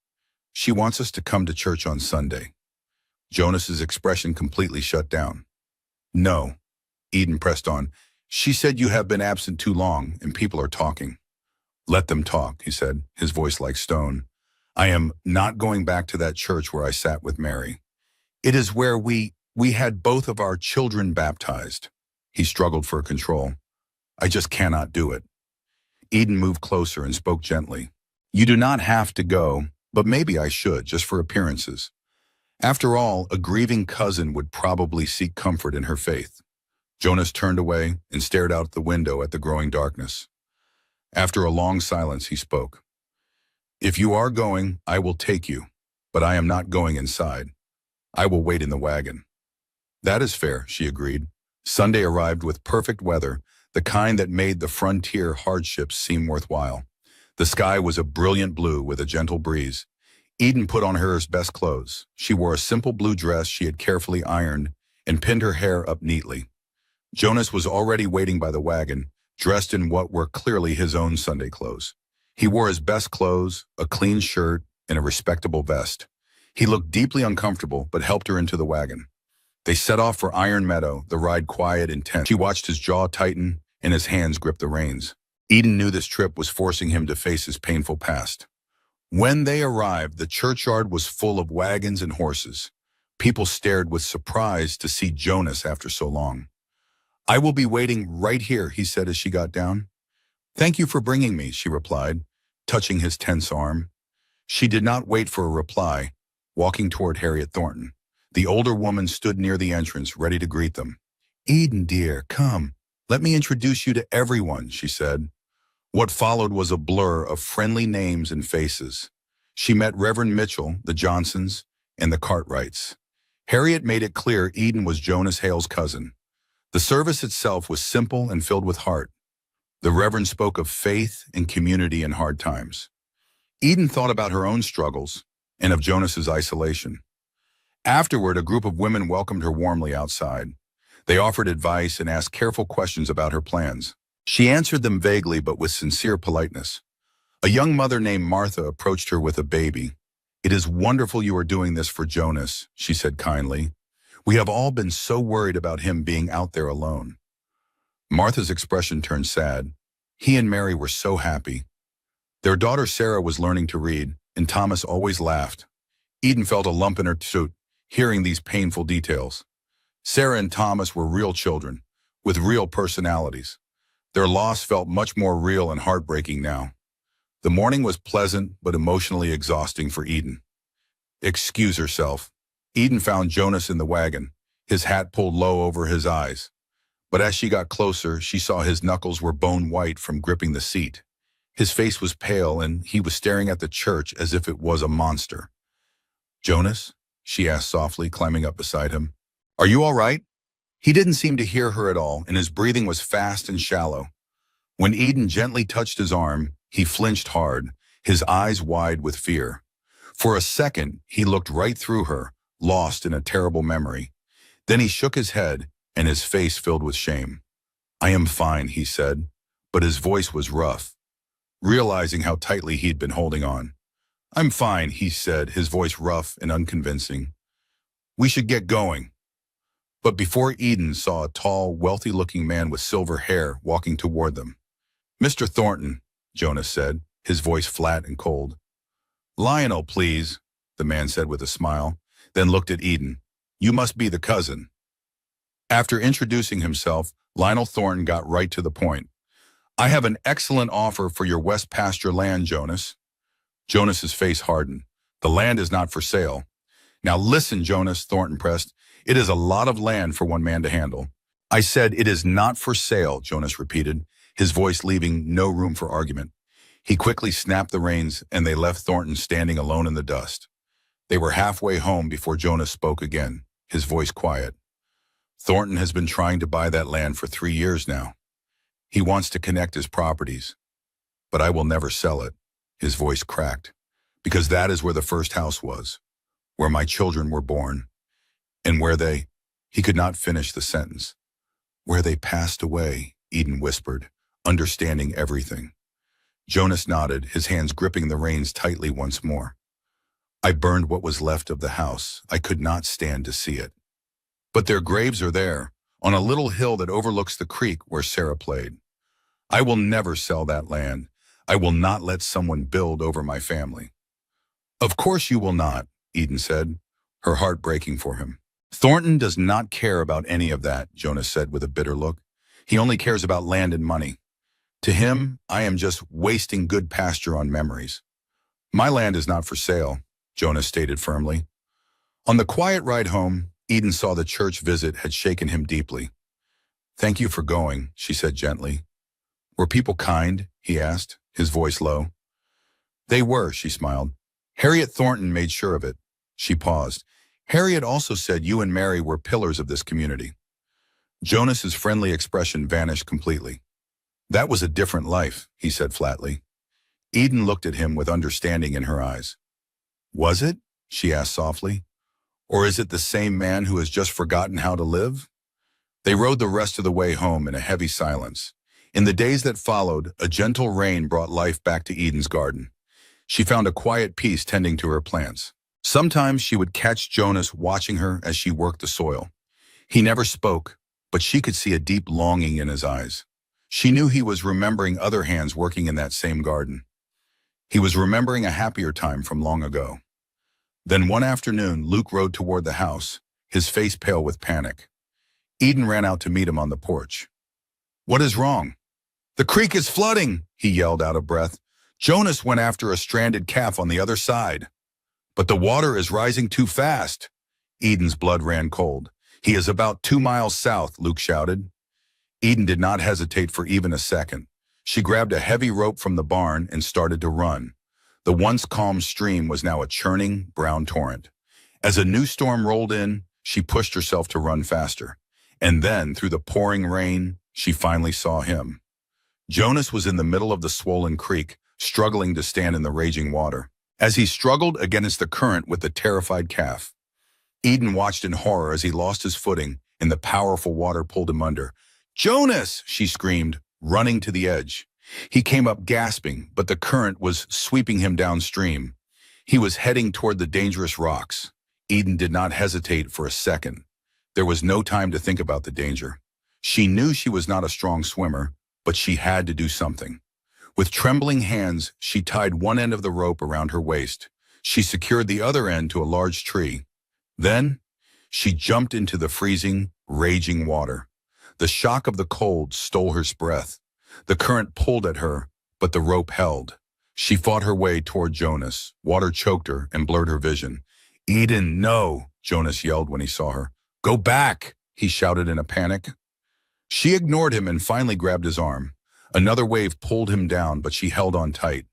She wants us to come to church on Sunday. Jonas's expression completely shut down. No, Eden pressed on. She said you have been absent too long and people are talking. Let them talk, he said, his voice like stone. I am not going back to that church where I sat with Mary. It is where we had both of our children baptized. He struggled for control. I just cannot do it. Eden moved closer and spoke gently. You do not have to go, but maybe I should, just for appearances. After all, a grieving cousin would probably seek comfort in her faith. Jonas turned away and stared out the window at the growing darkness. After a long silence, he spoke. If you are going, I will take you, but I am not going inside. I will wait in the wagon. That is fair, she agreed. Sunday arrived with perfect weather, the kind that made the frontier hardships seem worthwhile. The sky was a brilliant blue with a gentle breeze. Eden put on her best clothes. She wore a simple blue dress she had carefully ironed and pinned her hair up neatly. Jonas was already waiting by the wagon, dressed in what were clearly his own Sunday clothes. He wore his best clothes, a clean shirt, and a respectable vest. He looked deeply uncomfortable, but helped her into the wagon. They set off for Iron Meadow, the ride quiet and tense. She watched his jaw tighten and his hands grip the reins. Eden knew this trip was forcing him to face his painful past. When they arrived, the churchyard was full of wagons and horses. People stared with surprise to see Jonas after so long. "I will be waiting right here," he said as she got down. "Thank you for bringing me," she replied, touching his tense arm. She did not wait for a reply, walking toward Harriet Thornton. The older woman stood near the entrance, ready to greet them. "Eden, dear, come. Let me introduce you to everyone," she said. What followed was a blur of friendly names and faces. She met Reverend Mitchell, the Johnsons, and the Cartwrights. Harriet made it clear Eden was Jonas Hale's cousin. The service itself was simple and filled with heart. The Reverend spoke of faith and community in hard times. Eden thought about her own struggles and of Jonas's isolation. Afterward, a group of women welcomed her warmly outside. They offered advice and asked careful questions about her plans. She answered them vaguely but with sincere politeness. A young mother named Martha approached her with a baby. "It is wonderful you are doing this for Jonas," she said kindly. "We have all been so worried about him being out there alone." Martha's expression turned sad. He and Mary were so happy. Their daughter Sarah was learning to read, and Thomas always laughed. Eden felt a lump in her throat hearing these painful details. Sarah and Thomas were real children, with real personalities. Their loss felt much more real and heartbreaking now. The morning was pleasant but emotionally exhausting for Eden. Excuse herself. Eden found Jonas in the wagon, his hat pulled low over his eyes. But as she got closer, she saw his knuckles were bone white from gripping the seat. His face was pale and he was staring at the church as if it was a monster. "Jonas?" she asked softly, climbing up beside him. "Are you all right?" He didn't seem to hear her at all, and his breathing was fast and shallow. When Eden gently touched his arm, he flinched hard, his eyes wide with fear. For a second, he looked right through her, lost in a terrible memory. Then he shook his head, and his face filled with shame. "I am fine," he said, but his voice was rough, realizing how tightly he'd been holding on. "I'm fine," he said, his voice rough and unconvincing. "We should get going." But before Eden saw a tall, wealthy-looking man with silver hair walking toward them. "Mr. Thornton," Jonas said, his voice flat and cold. "Lionel, please," the man said with a smile, then looked at Eden. "You must be the cousin." After introducing himself, Lionel Thornton got right to the point. "I have an excellent offer for your West Pasture land, Jonas." Jonas's face hardened. "The land is not for sale." "Now listen, Jonas," Thornton pressed. "It is a lot of land for one man to handle." "I said it is not for sale," Jonas repeated, his voice leaving no room for argument. He quickly snapped the reins, and they left Thornton standing alone in the dust. They were halfway home before Jonas spoke again, his voice quiet. "Thornton has been trying to buy that land for 3 years now. He wants to connect his properties. But I will never sell it," his voice cracked, "because that is where the first house was, where my children were born, and where they—" He could not finish the sentence. "Where they passed away," Eden whispered, understanding everything. Jonas nodded, his hands gripping the reins tightly once more. "I burned what was left of the house. I could not stand to see it. But their graves are there, on a little hill that overlooks the creek where Sarah played. I will never sell that land. I will not let someone build over my family." "Of course you will not," Eden said, her heart breaking for him. "Thornton does not care about any of that," Jonas said with a bitter look. "He only cares about land and money. To him, I am just wasting good pasture on memories." "My land is not for sale," Jonas stated firmly. On the quiet ride home, Eden saw the church visit had shaken him deeply. "Thank you for going," she said gently. "Were people kind?" he asked, his voice low. "They were," she smiled. "Harriet Thornton made sure of it." She paused. "Harriet also said you and Mary were pillars of this community." Jonas's friendly expression vanished completely. "That was a different life," he said flatly. Eden looked at him with understanding in her eyes. "Was it?" she asked softly. "Or is it the same man who has just forgotten how to live?" They rode the rest of the way home in a heavy silence. In the days that followed, a gentle rain brought life back to Eden's garden. She found a quiet peace tending to her plants. Sometimes she would catch Jonas watching her as she worked the soil. He never spoke, but she could see a deep longing in his eyes. She knew he was remembering other hands working in that same garden. He was remembering a happier time from long ago. Then one afternoon, Luke rode toward the house, his face pale with panic. Eden ran out to meet him on the porch. "What is wrong?" "The creek is flooding," he yelled out of breath. "Jonas went after a stranded calf on the other side." "But the water is rising too fast." Eden's blood ran cold. "He is about 2 miles south," Luke shouted. Eden did not hesitate for even a second. She grabbed a heavy rope from the barn and started to run. The once calm stream was now a churning, brown torrent. As a new storm rolled in, she pushed herself to run faster. And then, through the pouring rain, she finally saw him. Jonas was in the middle of the swollen creek, struggling to stand in the raging water. As he struggled against the current with the terrified calf, Eden watched in horror as he lost his footing and the powerful water pulled him under. "Jonas!" she screamed, running to the edge. He came up gasping, but the current was sweeping him downstream. He was heading toward the dangerous rocks. Eden did not hesitate for a second. There was no time to think about the danger. She knew she was not a strong swimmer, but she had to do something. With trembling hands, she tied one end of the rope around her waist. She secured the other end to a large tree. Then, she jumped into the freezing, raging water. The shock of the cold stole her breath. The current pulled at her, but the rope held. She fought her way toward Jonas. Water choked her and blurred her vision. "Eden, no!" Jonas yelled when he saw her. "Go back!" he shouted in a panic. She ignored him and finally grabbed his arm. Another wave pulled him down, but she held on tight.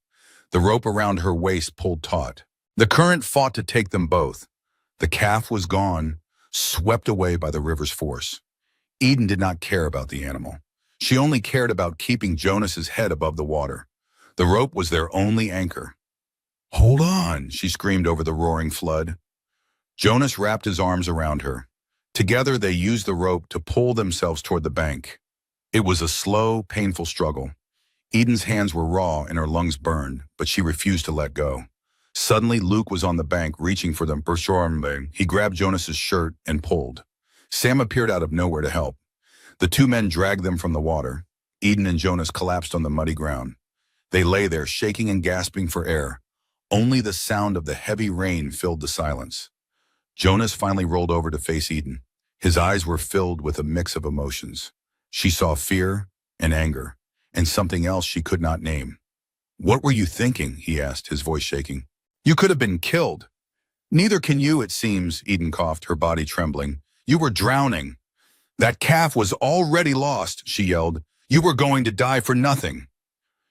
The rope around her waist pulled taut. The current fought to take them both. The calf was gone, swept away by the river's force. Eden did not care about the animal. She only cared about keeping Jonas's head above the water. The rope was their only anchor. "Hold on," she screamed over the roaring flood. Jonas wrapped his arms around her. Together they used the rope to pull themselves toward the bank. It was a slow, painful struggle. Eden's hands were raw and her lungs burned, but she refused to let go. Suddenly, Luke was on the bank, reaching for them. He grabbed Jonas's shirt and pulled. Sam appeared out of nowhere to help. The two men dragged them from the water. Eden and Jonas collapsed on the muddy ground. They lay there, shaking and gasping for air. Only the sound of the heavy rain filled the silence. Jonas finally rolled over to face Eden. His eyes were filled with a mix of emotions. She saw fear and anger, and something else she could not name. "What were you thinking?" he asked, his voice shaking. "You could have been killed." "Neither can you, it seems," Eden coughed, her body trembling. "You were drowning." "That calf was already lost," she yelled. "You were going to die for nothing.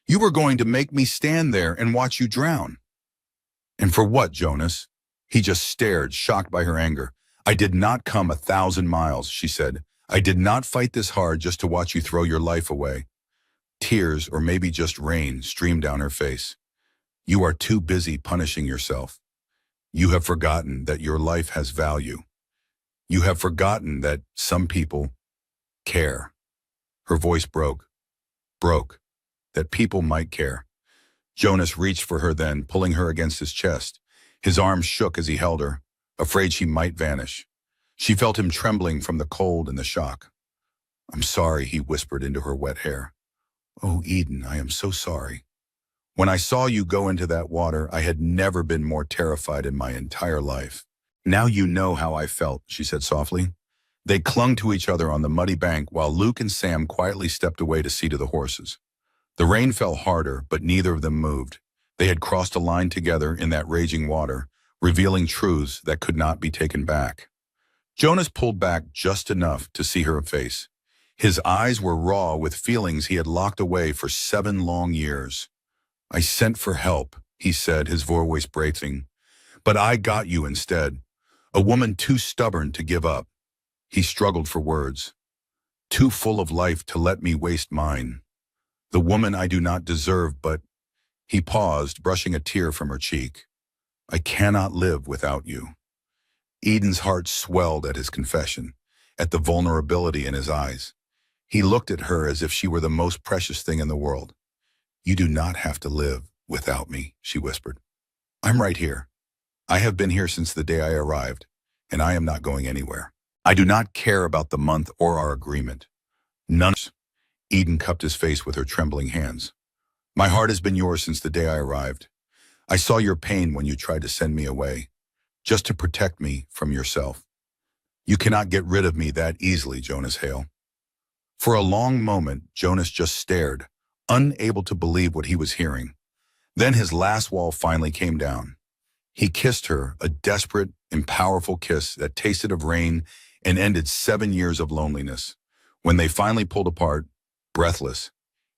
You were going to make me stand there and watch you drown." "And for what, Jonas?" He just stared, shocked by her anger. "I did not come 1,000 miles, she said. "I did not fight this hard just to watch you throw your life away." Tears, or maybe just rain, streamed down her face. "You are too busy punishing yourself. You have forgotten that your life has value. You have forgotten that some people care." Her voice broke, that people might care. Jonas reached for her then, pulling her against his chest. His arms shook as he held her, afraid she might vanish. She felt him trembling from the cold and the shock. "I'm sorry," he whispered into her wet hair. "Oh, Eden, I am so sorry. When I saw you go into that water, I had never been more terrified in my entire life." "Now you know how I felt," she said softly. They clung to each other on the muddy bank while Luke and Sam quietly stepped away to see to the horses. The rain fell harder, but neither of them moved. They had crossed a line together in that raging water, revealing truths that could not be taken back. Jonas pulled back just enough to see her face. His eyes were raw with feelings he had locked away for 7 long years. "I sent for help," he said, his voice breaking. "But I got you instead. A woman too stubborn to give up." He struggled for words. "Too full of life to let me waste mine. The woman I do not deserve, but—" He paused, brushing a tear from her cheek. "I cannot live without you." Eden's heart swelled at his confession, at the vulnerability in his eyes. He looked at her as if she were the most precious thing in the world. "You do not have to live without me," she whispered. "I'm right here. I have been here since the day I arrived, and I am not going anywhere." I do not care about the month or our agreement. None. Eden cupped his face with her trembling hands. My heart has been yours since the day I arrived. I saw your pain when you tried to send me away, just to protect me from yourself. You cannot get rid of me that easily, Jonas Hale. For a long moment, Jonas just stared, unable to believe what he was hearing. Then his last wall finally came down. He kissed her, a desperate and powerful kiss that tasted of rain and ended 7 years of loneliness. When they finally pulled apart, breathless,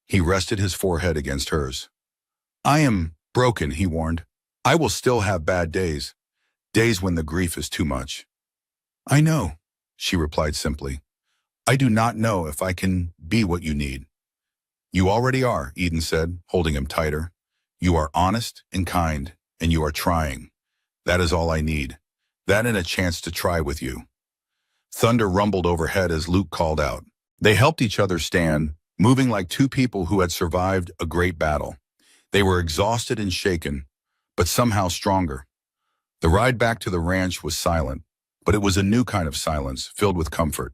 he rested his forehead against hers. I am broken, he warned. I will still have bad days, days when the grief is too much. I know, she replied simply. I do not know if I can be what you need. You already are, Eden said, holding him tighter. You are honest and kind, and you are trying. That is all I need. That and a chance to try with you. Thunder rumbled overhead as Luke called out. They helped each other stand, moving like two people who had survived a great battle. They were exhausted and shaken, but somehow stronger. The ride back to the ranch was silent, but it was a new kind of silence, filled with comfort.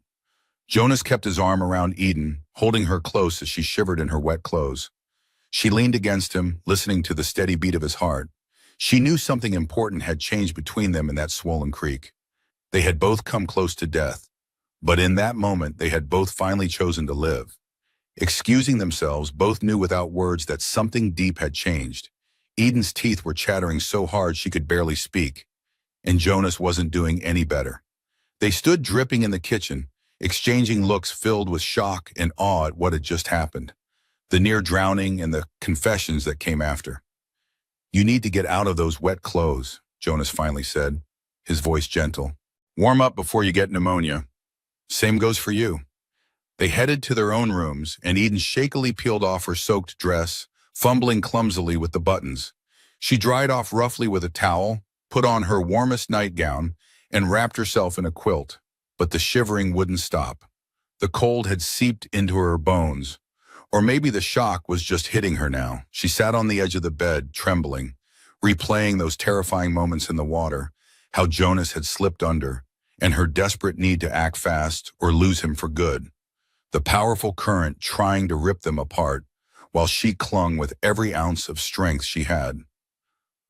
Jonas kept his arm around Eden, holding her close as she shivered in her wet clothes. She leaned against him, listening to the steady beat of his heart. She knew something important had changed between them in that swollen creek. They had both come close to death, but in that moment they had both finally chosen to live. Excusing themselves, both knew without words that something deep had changed. Eden's teeth were chattering so hard she could barely speak, and Jonas wasn't doing any better. They stood dripping in the kitchen, exchanging looks filled with shock and awe at what had just happened, the near drowning and the confessions that came after. You need to get out of those wet clothes, Jonas finally said, his voice gentle. Warm up before you get pneumonia. Same goes for you. They headed to their own rooms, and Eden shakily peeled off her soaked dress, fumbling clumsily with the buttons. She dried off roughly with a towel, put on her warmest nightgown, and wrapped herself in a quilt. But the shivering wouldn't stop. The cold had seeped into her bones. Or maybe the shock was just hitting her now. She sat on the edge of the bed, trembling, replaying those terrifying moments in the water, how Jonas had slipped under, and her desperate need to act fast or lose him for good. The powerful current trying to rip them apart, while she clung with every ounce of strength she had.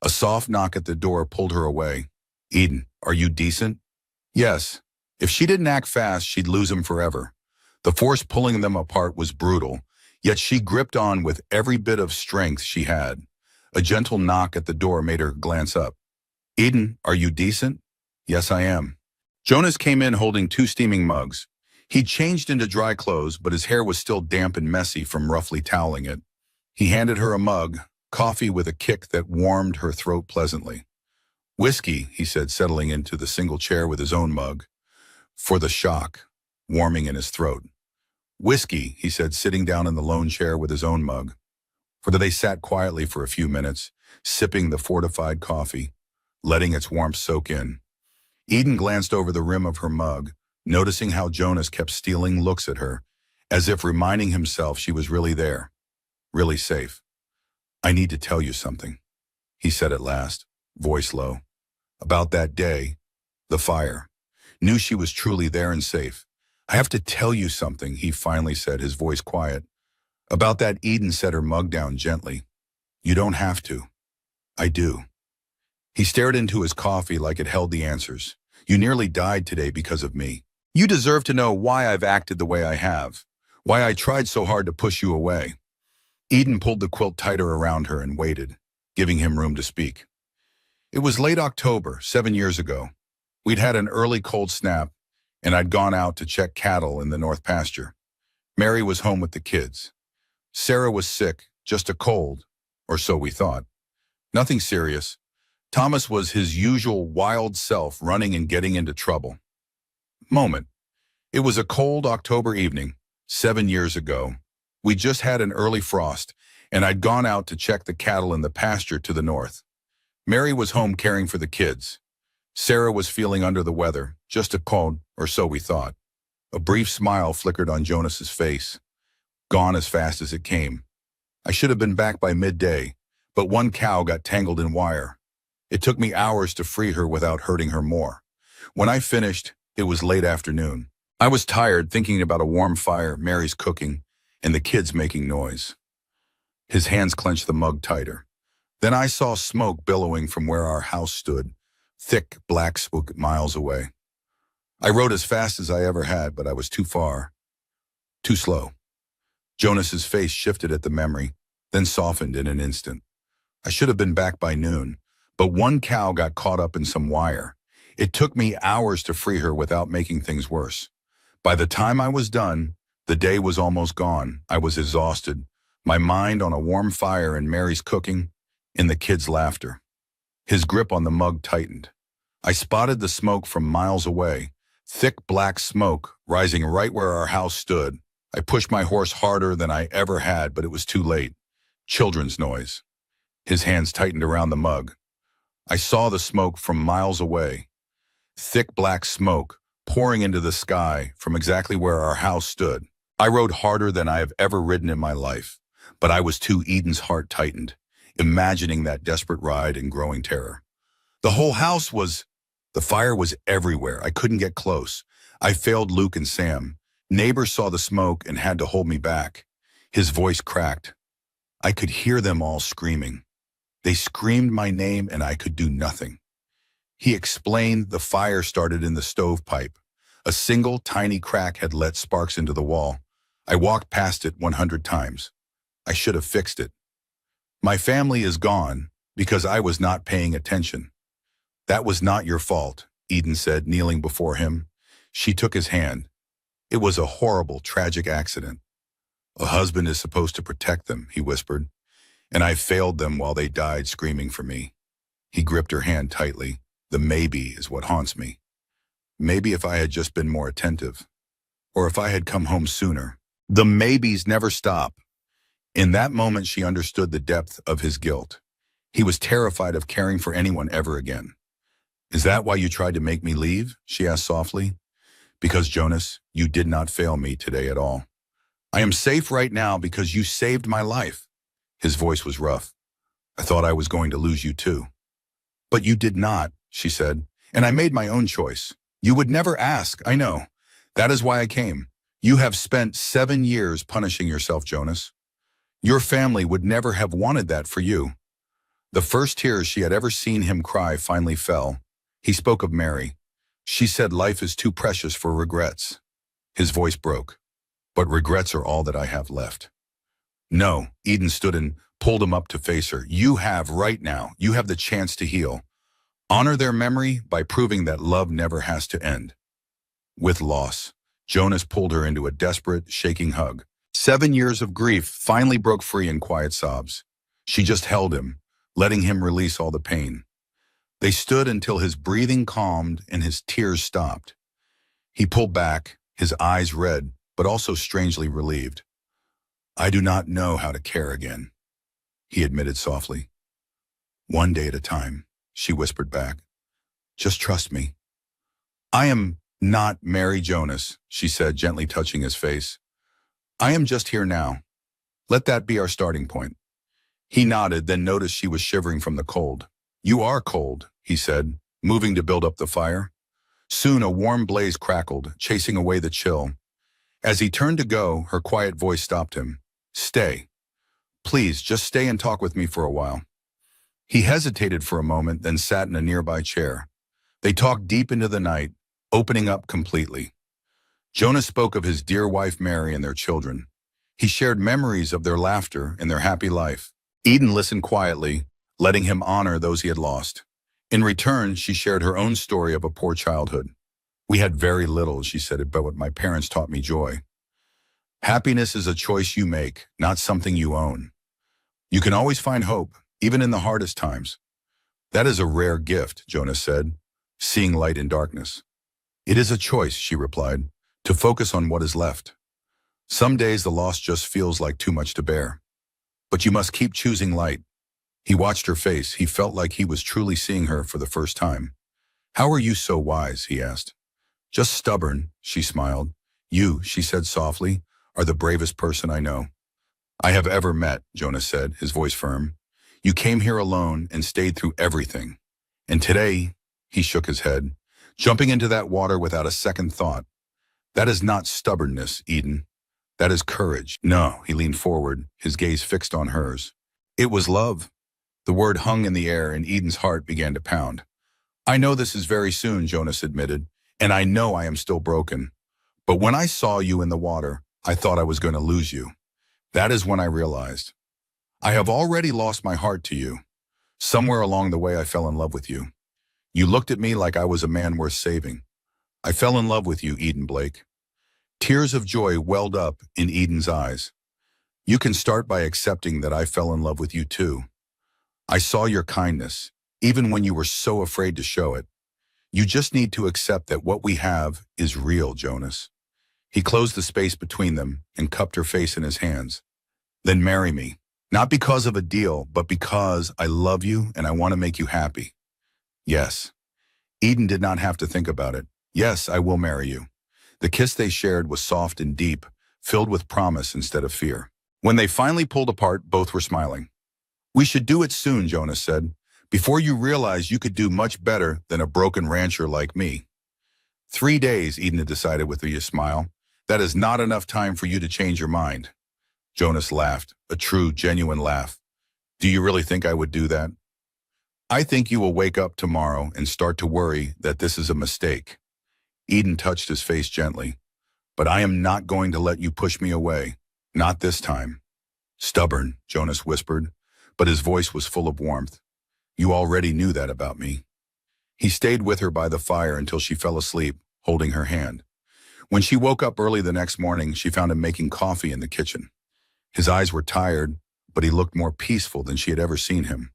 A soft knock at the door pulled her away. Eden, are you decent? Yes. If she didn't act fast, she'd lose him forever. The force pulling them apart was brutal, yet she gripped on with every bit of strength she had. A gentle knock at the door made her glance up. Eden, are you decent? Yes, I am. Jonas came in holding 2 steaming mugs. He'd changed into dry clothes, but his hair was still damp and messy from roughly toweling it. He handed her a mug, coffee with a kick that warmed her throat pleasantly. Whiskey, he said, settling into the single chair with his own mug, for the shock, warming in his throat. Whiskey, he said, sitting down in the lone chair with his own mug. For they sat quietly for a few minutes, sipping the fortified coffee, letting its warmth soak in. Eden glanced over the rim of her mug, noticing how Jonas kept stealing looks at her, as if reminding himself she was really there, really safe. I need to tell you something, he said at last, voice low. About that day, the fire. Knew she was truly there and safe. I have to tell you something, he finally said, his voice quiet. About that, Eden set her mug down gently. You don't have to. I do. He stared into his coffee like it held the answers. You nearly died today because of me. You deserve to know why I've acted the way I have, why I tried so hard to push you away. Eden pulled the quilt tighter around her and waited, giving him room to speak. It was late October, 7 years ago. We'd had an early cold snap, and I'd gone out to check cattle in the north pasture. Mary was home with the kids. Sarah was sick, just a cold, or so we thought. Nothing serious. Thomas was his usual wild self, running and getting into trouble. Moment. It was a cold October evening, 7 years ago. We just had an early frost, and I'd gone out to check the cattle in the pasture to the north. Mary was home caring for the kids. Sarah was feeling under the weather, just a cold, or so we thought. A brief smile flickered on Jonas's face, gone as fast as it came. I should have been back by midday, but one cow got tangled in wire. It took me hours to free her without hurting her more. When I finished, It was late afternoon. I was tired thinking about a warm fire, Mary's cooking, and the kids making noise. His hands clenched the mug tighter. Then I saw smoke billowing from where our house stood, thick black smoke miles away. I rode as fast as I ever had, but I was too far, too slow. Jonas's face shifted at the memory, then softened in an instant. I should have been back by noon, but one cow got caught up in some wire. It took me hours to free her without making things worse. By the time I was done, the day was almost gone. I was exhausted, my mind on a warm fire and Mary's cooking, and the kids' laughter. His grip on the mug tightened. I spotted the smoke from miles away, thick black smoke rising right where our house stood. I pushed my horse harder than I ever had, but it was too late. Children's noise. His hands tightened around the mug. I saw the smoke from miles away. Thick black smoke pouring into the sky from exactly where our house stood. I rode harder than I have ever ridden in my life, but I was too. Eden's heart tightened, imagining that desperate ride and growing terror. The whole house was... The fire was everywhere. I couldn't get close. I failed Luke and Sam. Neighbors saw the smoke and had to hold me back. His voice cracked. I could hear them all screaming. They screamed my name and I could do nothing. He explained the fire started in the stovepipe. A single tiny crack had let sparks into the wall. I walked past it 100 times. I should have fixed it. My family is gone because I was not paying attention. That was not your fault, Eden said, kneeling before him. She took his hand. It was a horrible, tragic accident. A husband is supposed to protect them, he whispered, and I failed them while they died screaming for me. He gripped her hand tightly. The maybe is what haunts me. Maybe if I had just been more attentive, or if I had come home sooner. The maybes never stop. In that moment, she understood the depth of his guilt. He was terrified of caring for anyone ever again. Is that why you tried to make me leave? She asked softly. Because, Jonas, you did not fail me today at all. I am safe right now because you saved my life. His voice was rough. I thought I was going to lose you too. But you did not, she said, and I made my own choice. You would never ask, I know. That is why I came. You have spent 7 years punishing yourself, Jonas. Your family would never have wanted that for you. The first tears she had ever seen him cry finally fell. He spoke of Mary. She said life is too precious for regrets. His voice broke. But regrets are all that I have left. No, Eden stood and pulled him up to face her. You have right now. You have the chance to heal. Honor their memory by proving that love never has to end. With loss, Jonas pulled her into a desperate, shaking hug. 7 years of grief finally broke free in quiet sobs. She just held him, letting him release all the pain. They stood until his breathing calmed and his tears stopped. He pulled back, his eyes red, but also strangely relieved. I do not know how to care again, he admitted softly. One day at a time, she whispered back. Just trust me. I am not Mary Jonas, she said, gently touching his face. I am just here now. Let that be our starting point. He nodded, then noticed she was shivering from the cold. You are cold, he said, moving to build up the fire. Soon a warm blaze crackled, chasing away the chill. As he turned to go, her quiet voice stopped him. Stay. Please, just stay and talk with me for a while. He hesitated for a moment, then sat in a nearby chair. They talked deep into the night, opening up completely. Jonas spoke of his dear wife Mary and their children. He shared memories of their laughter and their happy life. Eden listened quietly, letting him honor those he had lost. In return, she shared her own story of a poor childhood. We had very little, she said, but what my parents taught me joy. Happiness is a choice you make, not something you own. You can always find hope, even in the hardest times. That is a rare gift, Jonas said, seeing light in darkness. It is a choice, she replied, to focus on what is left. Some days the loss just feels like too much to bear. But you must keep choosing light. He watched her face. He felt like he was truly seeing her for the first time. How are you so wise? He asked. Just stubborn, she smiled. You, she said softly, are the bravest person I know. I have ever met, Jonas said, his voice firm. You came here alone and stayed through everything. And today, he shook his head. jumping into that water without a second thought. That is not stubbornness, Eden. That is courage. No, he leaned forward, his gaze fixed on hers. It was love. The word hung in the air and Eden's heart began to pound. I know this is very soon, Jonas admitted, and I know I am still broken. But when I saw you in the water, I thought I was going to lose you. That is when I realized. I have already lost my heart to you. Somewhere along the way I fell in love with you. You looked at me like I was a man worth saving. I fell in love with you, Eden Blake. Tears of joy welled up in Eden's eyes. You can start by accepting that I fell in love with you too. I saw your kindness, even when you were so afraid to show it. You just need to accept that what we have is real, Jonas. He closed the space between them and cupped her face in his hands. Then marry me. Not because of a deal, but because I love you and I want to make you happy. Yes. Eden did not have to think about it. Yes, I will marry you. The kiss they shared was soft and deep, filled with promise instead of fear. When they finally pulled apart, both were smiling. We should do it soon, Jonas said, before you realize you could do much better than a broken rancher like me. 3 days, Eden had decided with a smile. That is not enough time for you to change your mind. Jonas laughed, a true, genuine laugh. Do you really think I would do that? I think you will wake up tomorrow and start to worry that this is a mistake. Eden touched his face gently. But I am not going to let you push me away. Not this time. Stubborn, Jonas whispered, but his voice was full of warmth. You already knew that about me. He stayed with her by the fire until she fell asleep, holding her hand. When she woke up early the next morning, she found him making coffee in the kitchen. His eyes were tired, but he looked more peaceful than she had ever seen him.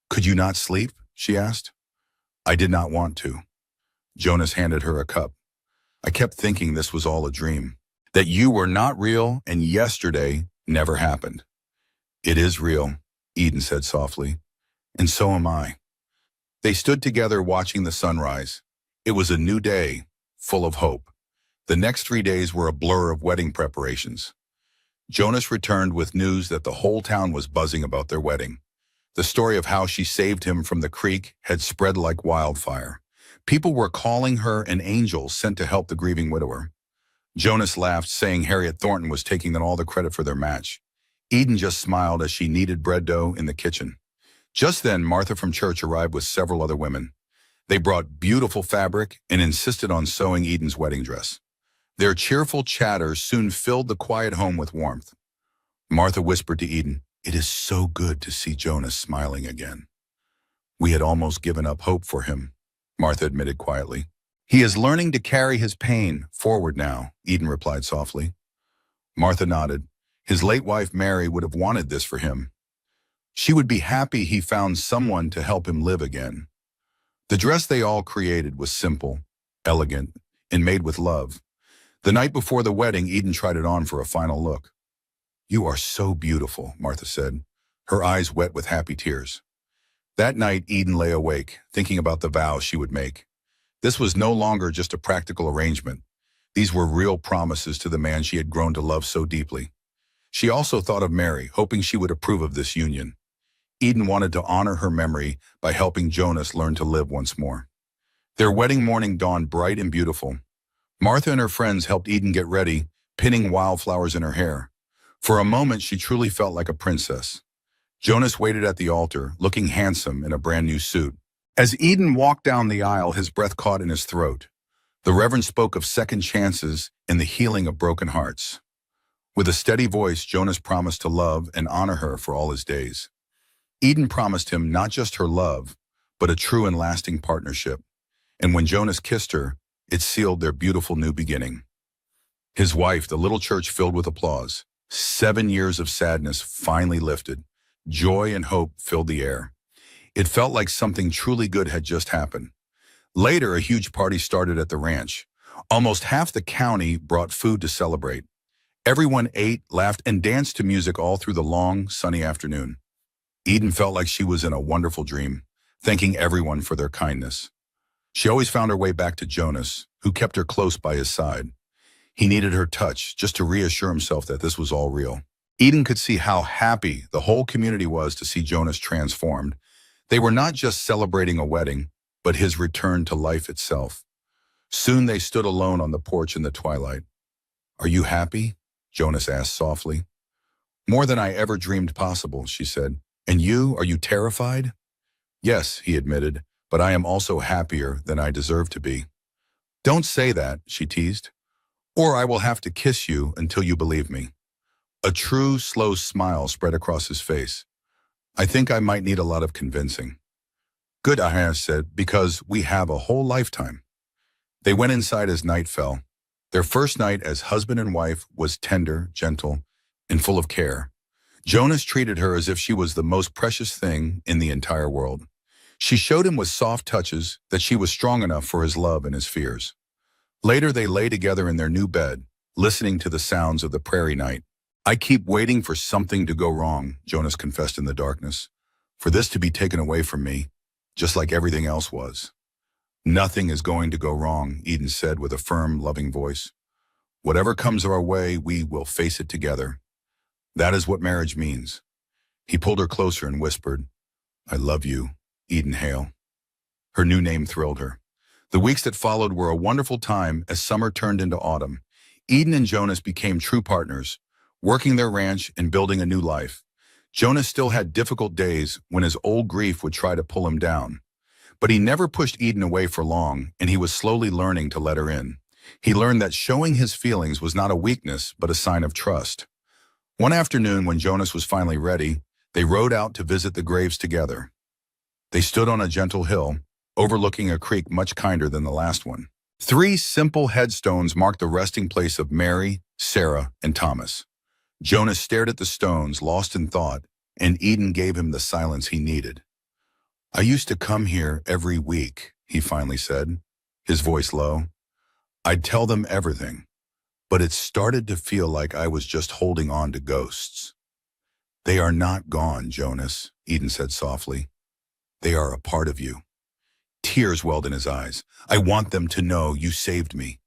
Could you not sleep? She asked. I did not want to. Jonas handed her a cup. I kept thinking this was all a dream, that you were not real and yesterday never happened. It is real, Eden said softly, and so am I. They stood together watching the sunrise. It was a new day, full of hope. The next 3 days were a blur of wedding preparations. Jonas returned with news that the whole town was buzzing about their wedding. The story of how she saved him from the creek had spread like wildfire. People were calling her an angel sent to help the grieving widower. Jonas laughed, saying Harriet Thornton was taking all the credit for their match. Eden just smiled as she kneaded bread dough in the kitchen. Just then, Martha from church arrived with several other women. They brought beautiful fabric and insisted on sewing Eden's wedding dress. Their cheerful chatter soon filled the quiet home with warmth. Martha whispered to Eden, "It is so good to see Jonas smiling again." We had almost given up hope for him, Martha admitted quietly. He is learning to carry his pain forward now, Eden replied softly. Martha nodded. His late wife Mary would have wanted this for him. She would be happy he found someone to help him live again. The dress they all created was simple, elegant, and made with love. The night before the wedding, Eden tried it on for a final look. You are so beautiful, Martha said, her eyes wet with happy tears. That night, Eden lay awake, thinking about the vows she would make. This was no longer just a practical arrangement. These were real promises to the man she had grown to love so deeply. She also thought of Mary, hoping she would approve of this union. Eden wanted to honor her memory by helping Jonas learn to live once more. Their wedding morning dawned bright and beautiful. Martha and her friends helped Eden get ready, pinning wildflowers in her hair. For a moment, she truly felt like a princess. Jonas waited at the altar, looking handsome in a brand new suit. As Eden walked down the aisle, his breath caught in his throat. The Reverend spoke of second chances and the healing of broken hearts. With a steady voice, Jonas promised to love and honor her for all his days. Eden promised him not just her love, but a true and lasting partnership. And when Jonas kissed her, it sealed their beautiful new beginning. His wife, the little church filled with applause. 7 years of sadness finally lifted. Joy and hope filled the air. It felt like something truly good had just happened. Later, a huge party started at the ranch. Almost half the county brought food to celebrate. Everyone ate, laughed, and danced to music all through the long, sunny afternoon. Eden felt like she was in a wonderful dream, thanking everyone for their kindness. She always found her way back to Jonas, who kept her close by his side. He needed her touch just to reassure himself that this was all real. Eden could see how happy the whole community was to see Jonas transformed. They were not just celebrating a wedding, but his return to life itself. Soon they stood alone on the porch in the twilight. Are you happy? Jonas asked softly. More than I ever dreamed possible, she said. And you, are you terrified? Yes, he admitted, but I am also happier than I deserve to be. Don't say that, she teased, or I will have to kiss you until you believe me. A true, slow smile spread across his face. I think I might need a lot of convincing. Good, I said, because we have a whole lifetime. They went inside as night fell. Their first night as husband and wife was tender, gentle, and full of care. Jonas treated her as if she was the most precious thing in the entire world. She showed him with soft touches that she was strong enough for his love and his fears. Later they lay together in their new bed, listening to the sounds of the prairie night. I keep waiting for something to go wrong, Jonas confessed in the darkness, for this to be taken away from me, just like everything else was. Nothing is going to go wrong, Eden said with a firm, loving voice. Whatever comes our way, we will face it together. That is what marriage means. He pulled her closer and whispered, I love you, Eden Hale. Her new name thrilled her. The weeks that followed were a wonderful time as summer turned into autumn. Eden and Jonas became true partners, working their ranch and building a new life. Jonas still had difficult days when his old grief would try to pull him down. But he never pushed Eden away for long, and he was slowly learning to let her in. He learned that showing his feelings was not a weakness, but a sign of trust. One afternoon, when Jonas was finally ready, they rode out to visit the graves together. They stood on a gentle hill, overlooking a creek much kinder than the last one. 3 simple headstones marked the resting place of Mary, Sarah, and Thomas. Jonas stared at the stones, lost in thought, and Eden gave him the silence he needed. I used to come here every week, he finally said, his voice low. I'd tell them everything, but it started to feel like I was just holding on to ghosts. They are not gone, Jonas, Eden said softly. They are a part of you. Tears welled in his eyes. I want them to know you saved me.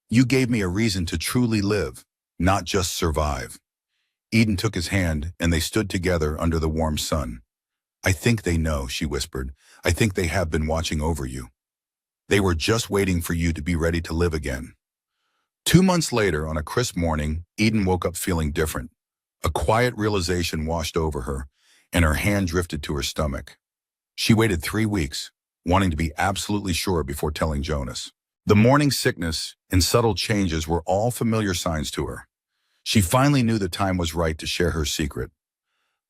You gave me a reason to truly live, not just survive. Eden took his hand, and they stood together under the warm sun. I think they know, she whispered. I think they have been watching over you. They were just waiting for you to be ready to live again. 2 months later, on a crisp morning, Eden woke up feeling different. A quiet realization washed over her, and her hand drifted to her stomach. She waited 3 weeks, wanting to be absolutely sure before telling Jonas. The morning sickness and subtle changes were all familiar signs to her. She finally knew the time was right to share her secret.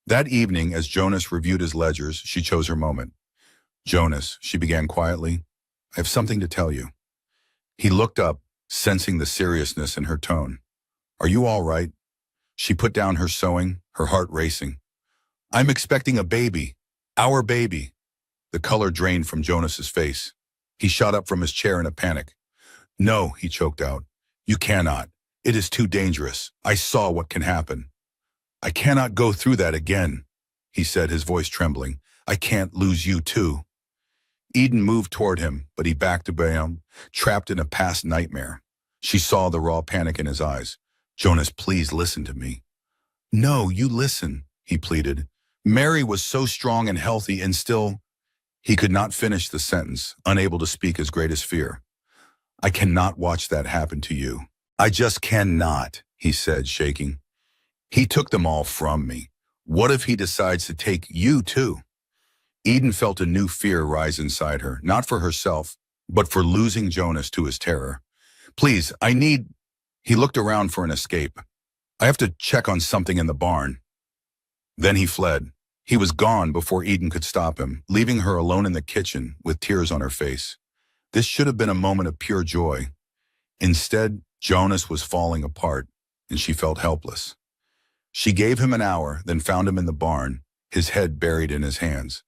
That evening, as Jonas reviewed his ledgers, she chose her moment. Jonas, she began quietly, I have something to tell you. He looked up, sensing the seriousness in her tone. Are you all right? She put down her sewing, her heart racing. I'm expecting a baby. Our baby. The color drained from Jonas's face. He shot up from his chair in a panic. No, he choked out. You cannot. It is too dangerous. I saw what can happen. I cannot go through that again, he said, his voice trembling. I can't lose you too. Eden moved toward him, but he backed away, trapped in a past nightmare. She saw the raw panic in his eyes. Jonas, please listen to me. No, you listen, he pleaded. Mary was so strong and healthy and still... He could not finish the sentence, unable to speak his greatest fear. I cannot watch that happen to you. I just cannot, he said, shaking. He took them all from me. What if he decides to take you too? Eden felt a new fear rise inside her, not for herself, but for losing Jonas to his terror. Please, I need... He looked around for an escape. I have to check on something in the barn. Then he fled. He was gone before Eden could stop him, leaving her alone in the kitchen with tears on her face. This should have been a moment of pure joy. Instead, Jonas was falling apart, and she felt helpless. She gave him an hour, then found him in the barn, his head buried in his hands.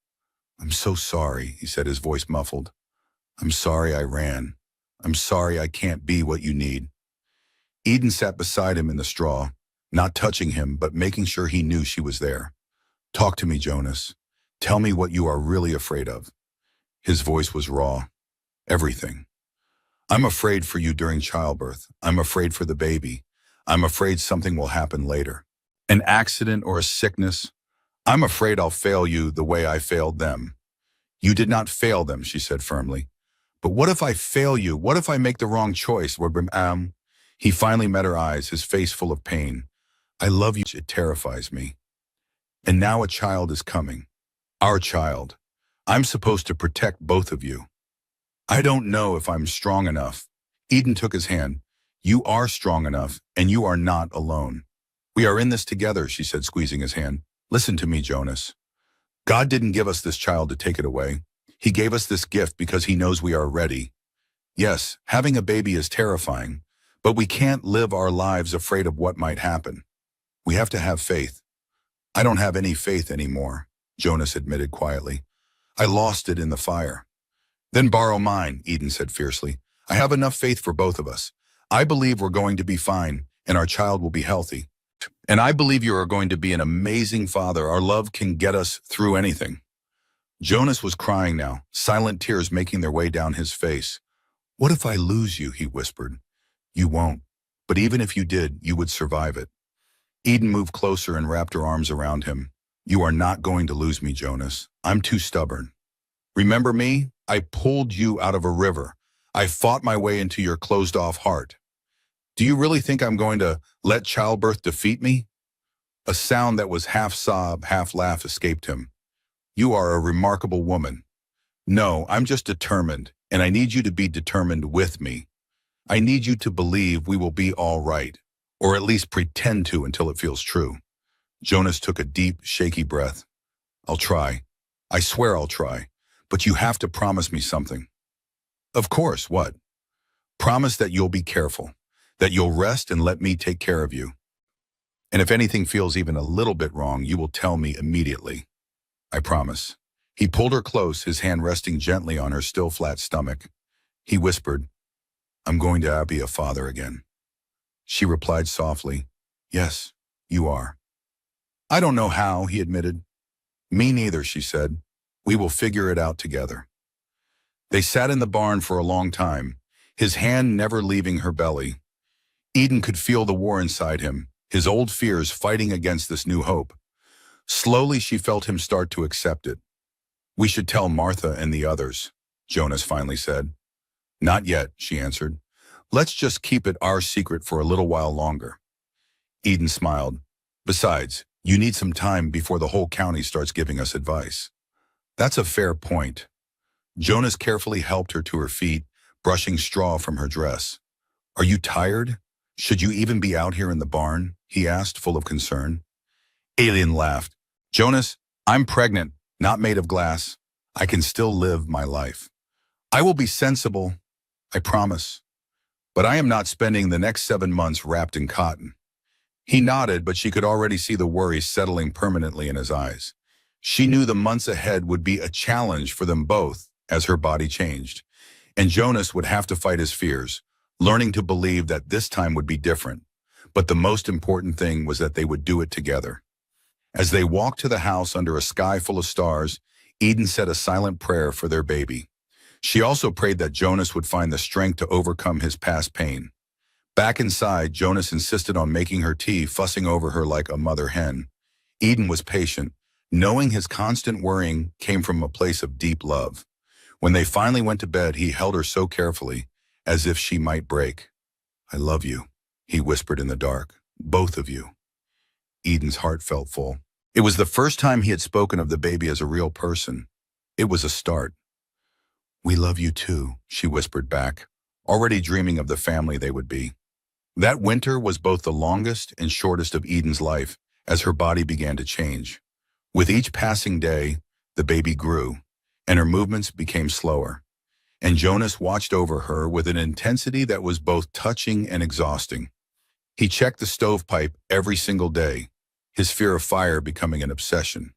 I'm so sorry, he said, his voice muffled. I'm sorry I ran. I'm sorry I can't be what you need. Eden sat beside him in the straw, not touching him, but making sure he knew she was there. Talk to me, Jonas. Tell me what you are really afraid of. His voice was raw. Everything. I'm afraid for you during childbirth. I'm afraid for the baby. I'm afraid something will happen later. An accident or a sickness. I'm afraid I'll fail you the way I failed them. You did not fail them, she said firmly. But what if I fail you? What if I make the wrong choice? He finally met her eyes, his face full of pain. I love you. It terrifies me. And now a child is coming. Our child. I'm supposed to protect both of you. I don't know if I'm strong enough. Eden took his hand. You are strong enough, and you are not alone. We are in this together, she said, squeezing his hand. Listen to me, Jonas. God didn't give us this child to take it away. He gave us this gift because he knows we are ready. Yes, having a baby is terrifying, but we can't live our lives afraid of what might happen. We have to have faith. I don't have any faith anymore, Jonas admitted quietly. I lost it in the fire. Then borrow mine, Eden said fiercely. I have enough faith for both of us. I believe we're going to be fine, and our child will be healthy. And I believe you are going to be an amazing father. Our love can get us through anything. Jonas was crying now, silent tears making their way down his face. What if I lose you, he whispered. You won't. But even if you did, you would survive it. Eden moved closer and wrapped her arms around him. You are not going to lose me, Jonas. I'm too stubborn. Remember me? I pulled you out of a river. I fought my way into your closed-off heart. Do you really think I'm going to let childbirth defeat me? A sound that was half sob, half laugh escaped him. You are a remarkable woman. No, I'm just determined, and I need you to be determined with me. I need you to believe we will be all right, or at least pretend to until it feels true. Jonas took a deep, shaky breath. I'll try. I swear I'll try. But you have to promise me something. Of course, what? Promise that you'll be careful, that you'll rest and let me take care of you. And if anything feels even a little bit wrong, you will tell me immediately. I promise. He pulled her close, his hand resting gently on her still flat stomach. He whispered, I'm going to be a father again. She replied softly, Yes, you are. I don't know how, he admitted. Me neither, she said. We will figure it out together. They sat in the barn for a long time, his hand never leaving her belly. Eden could feel the war inside him, his old fears fighting against this new hope. Slowly she felt him start to accept it. We should tell Martha and the others, Jonas finally said. Not yet, she answered. Let's just keep it our secret for a little while longer. Eden smiled. Besides, you need some time before the whole county starts giving us advice. That's a fair point. Jonas carefully helped her to her feet, brushing straw from her dress. Are you tired? Should you even be out here in the barn? He asked, full of concern. Alien laughed. Jonas, I'm pregnant, not made of glass. I can still live my life. I will be sensible, I promise. But I am not spending the next 7 months wrapped in cotton. He nodded, but she could already see the worry settling permanently in his eyes. She knew the months ahead would be a challenge for them both as her body changed. And Jonas would have to fight his fears, learning to believe that this time would be different. But the most important thing was that they would do it together. As they walked to the house under a sky full of stars, Eden said a silent prayer for their baby. She also prayed that Jonas would find the strength to overcome his past pain. Back inside, Jonas insisted on making her tea, fussing over her like a mother hen. Eden was patient, knowing his constant worrying came from a place of deep love. When they finally went to bed, he held her so carefully, as if she might break. I love you, he whispered in the dark. Both of you. Eden's heart felt full. It was the first time he had spoken of the baby as a real person. It was a start. We love you too, she whispered back, already dreaming of the family they would be. That winter was both the longest and shortest of Eden's life as her body began to change. With each passing day, the baby grew, and her movements became slower. And Jonas watched over her with an intensity that was both touching and exhausting. He checked the stovepipe every single day, his fear of fire becoming an obsession.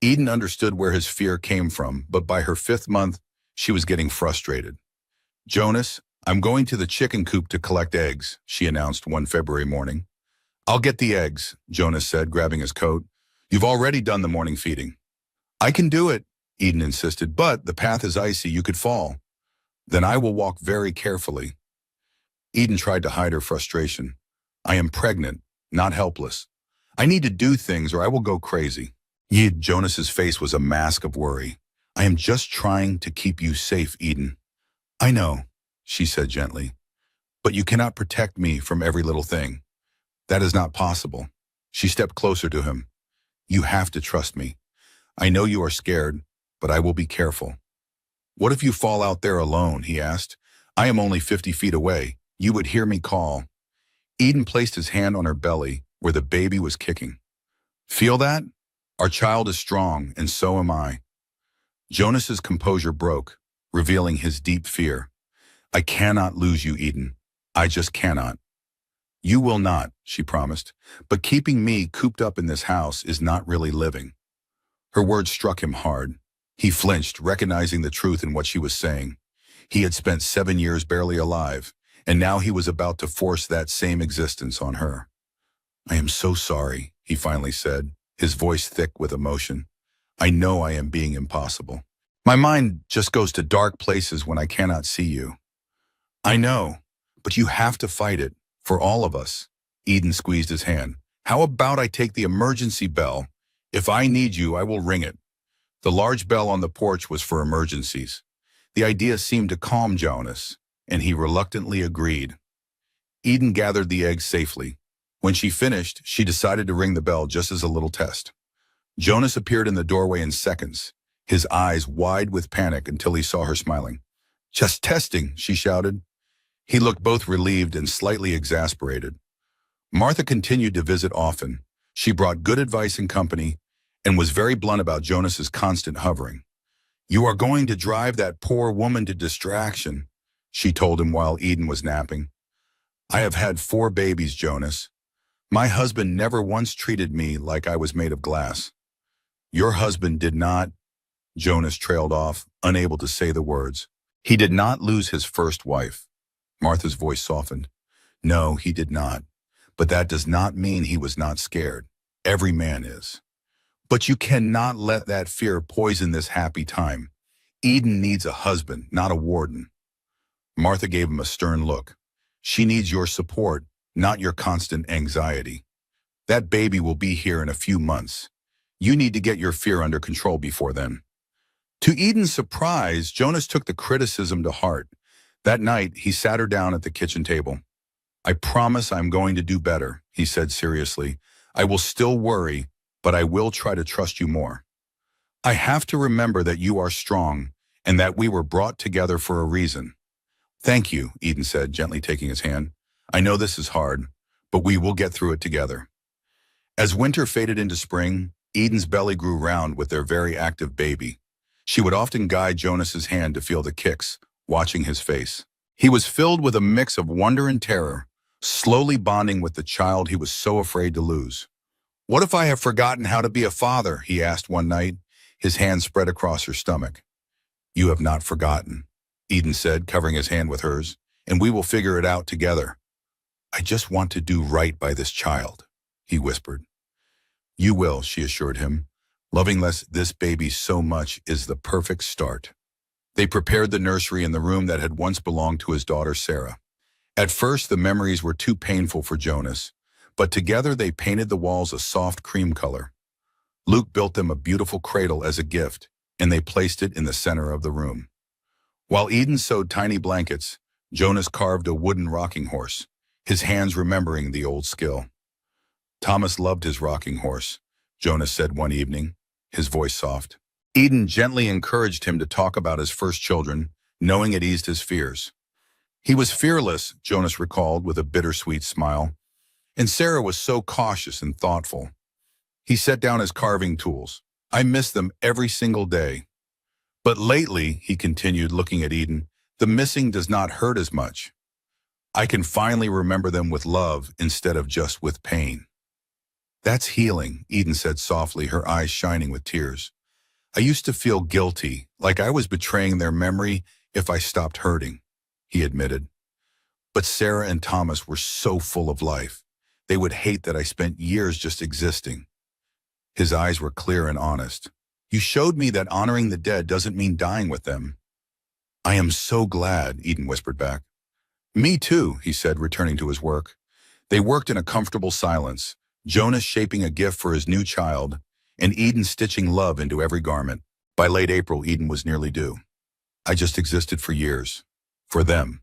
Eden understood where his fear came from, but by her 5th month, she was getting frustrated. Jonas, I'm going to the chicken coop to collect eggs, she announced one February morning. I'll get the eggs, Jonas said, grabbing his coat. You've already done the morning feeding. I can do it, Eden insisted, but the path is icy, you could fall. Then I will walk very carefully. Eden tried to hide her frustration. I am pregnant, not helpless. I need to do things or I will go crazy. Jonas's face was a mask of worry. I am just trying to keep you safe, Eden. I know, she said gently, but you cannot protect me from every little thing. That is not possible. She stepped closer to him. You have to trust me. I know you are scared, but I will be careful. What if you fall out there alone, he asked. I am only 50 feet away. You would hear me call. Eden placed his hand on her belly, where the baby was kicking. Feel that? Our child is strong, and so am I. Jonas's composure broke, revealing his deep fear. I cannot lose you, Eden. I just cannot. You will not, she promised, but keeping me cooped up in this house is not really living. Her words struck him hard. He flinched, recognizing the truth in what she was saying. He had spent 7 years barely alive, and now he was about to force that same existence on her. I am so sorry, he finally said, his voice thick with emotion. I know I am being impossible. My mind just goes to dark places when I cannot see you. I know, but you have to fight it, for all of us. Eden squeezed his hand. How about I take the emergency bell? If I need you, I will ring it. The large bell on the porch was for emergencies. The idea seemed to calm Jonas, and he reluctantly agreed. Eden gathered the eggs safely. When she finished, she decided to ring the bell just as a little test. Jonas appeared in the doorway in seconds, his eyes wide with panic until he saw her smiling. Just testing, she shouted. He looked both relieved and slightly exasperated. Martha continued to visit often. She brought good advice and company, and was very blunt about Jonas's constant hovering. You are going to drive that poor woman to distraction, she told him while Eden was napping. I have had 4 babies, Jonas. My husband never once treated me like I was made of glass. Your husband did not, Jonas trailed off, unable to say the words. He did not lose his first wife. Martha's voice softened. No, he did not. But that does not mean he was not scared. Every man is. But you cannot let that fear poison this happy time. Eden needs a husband, not a warden. Martha gave him a stern look. She needs your support, not your constant anxiety. That baby will be here in a few months. You need to get your fear under control before then. To Eden's surprise, Jonas took the criticism to heart. That night, he sat her down at the kitchen table. I promise I'm going to do better, he said seriously. I will still worry, but I will try to trust you more. I have to remember that you are strong and that we were brought together for a reason. Thank you, Eden said, gently taking his hand. I know this is hard, but we will get through it together. As winter faded into spring, Eden's belly grew round with their very active baby. She would often guide Jonas's hand to feel the kicks, watching his face. He was filled with a mix of wonder and terror, slowly bonding with the child he was so afraid to lose. What if I have forgotten how to be a father? He asked one night, his hand spread across her stomach. You have not forgotten, Eden said, covering his hand with hers, and we will figure it out together. I just want to do right by this child, he whispered. You will, she assured him. Loving this baby so much is the perfect start. They prepared the nursery in the room that had once belonged to his daughter Sarah. At first, the memories were too painful for Jonas, but together they painted the walls a soft cream color. Luke built them a beautiful cradle as a gift, and they placed it in the center of the room. While Eden sewed tiny blankets, Jonas carved a wooden rocking horse, his hands remembering the old skill. Thomas loved his rocking horse, Jonas said one evening, his voice soft. Eden gently encouraged him to talk about his first children, knowing it eased his fears. He was fearless, Jonas recalled with a bittersweet smile, and Sarah was so cautious and thoughtful. He set down his carving tools. I miss them every single day. But lately, he continued, looking at Eden, the missing does not hurt as much. I can finally remember them with love instead of just with pain. That's healing, Eden said softly, her eyes shining with tears. I used to feel guilty, like I was betraying their memory if I stopped hurting, he admitted. But Sarah and Thomas were so full of life. They would hate that I spent years just existing. His eyes were clear and honest. You showed me that honoring the dead doesn't mean dying with them. I am so glad, Eden whispered back. Me too, he said, returning to his work. They worked in a comfortable silence, Jonas shaping a gift for his new child, and Eden stitching love into every garment. By late April, Eden was nearly due. I just existed for years. For them.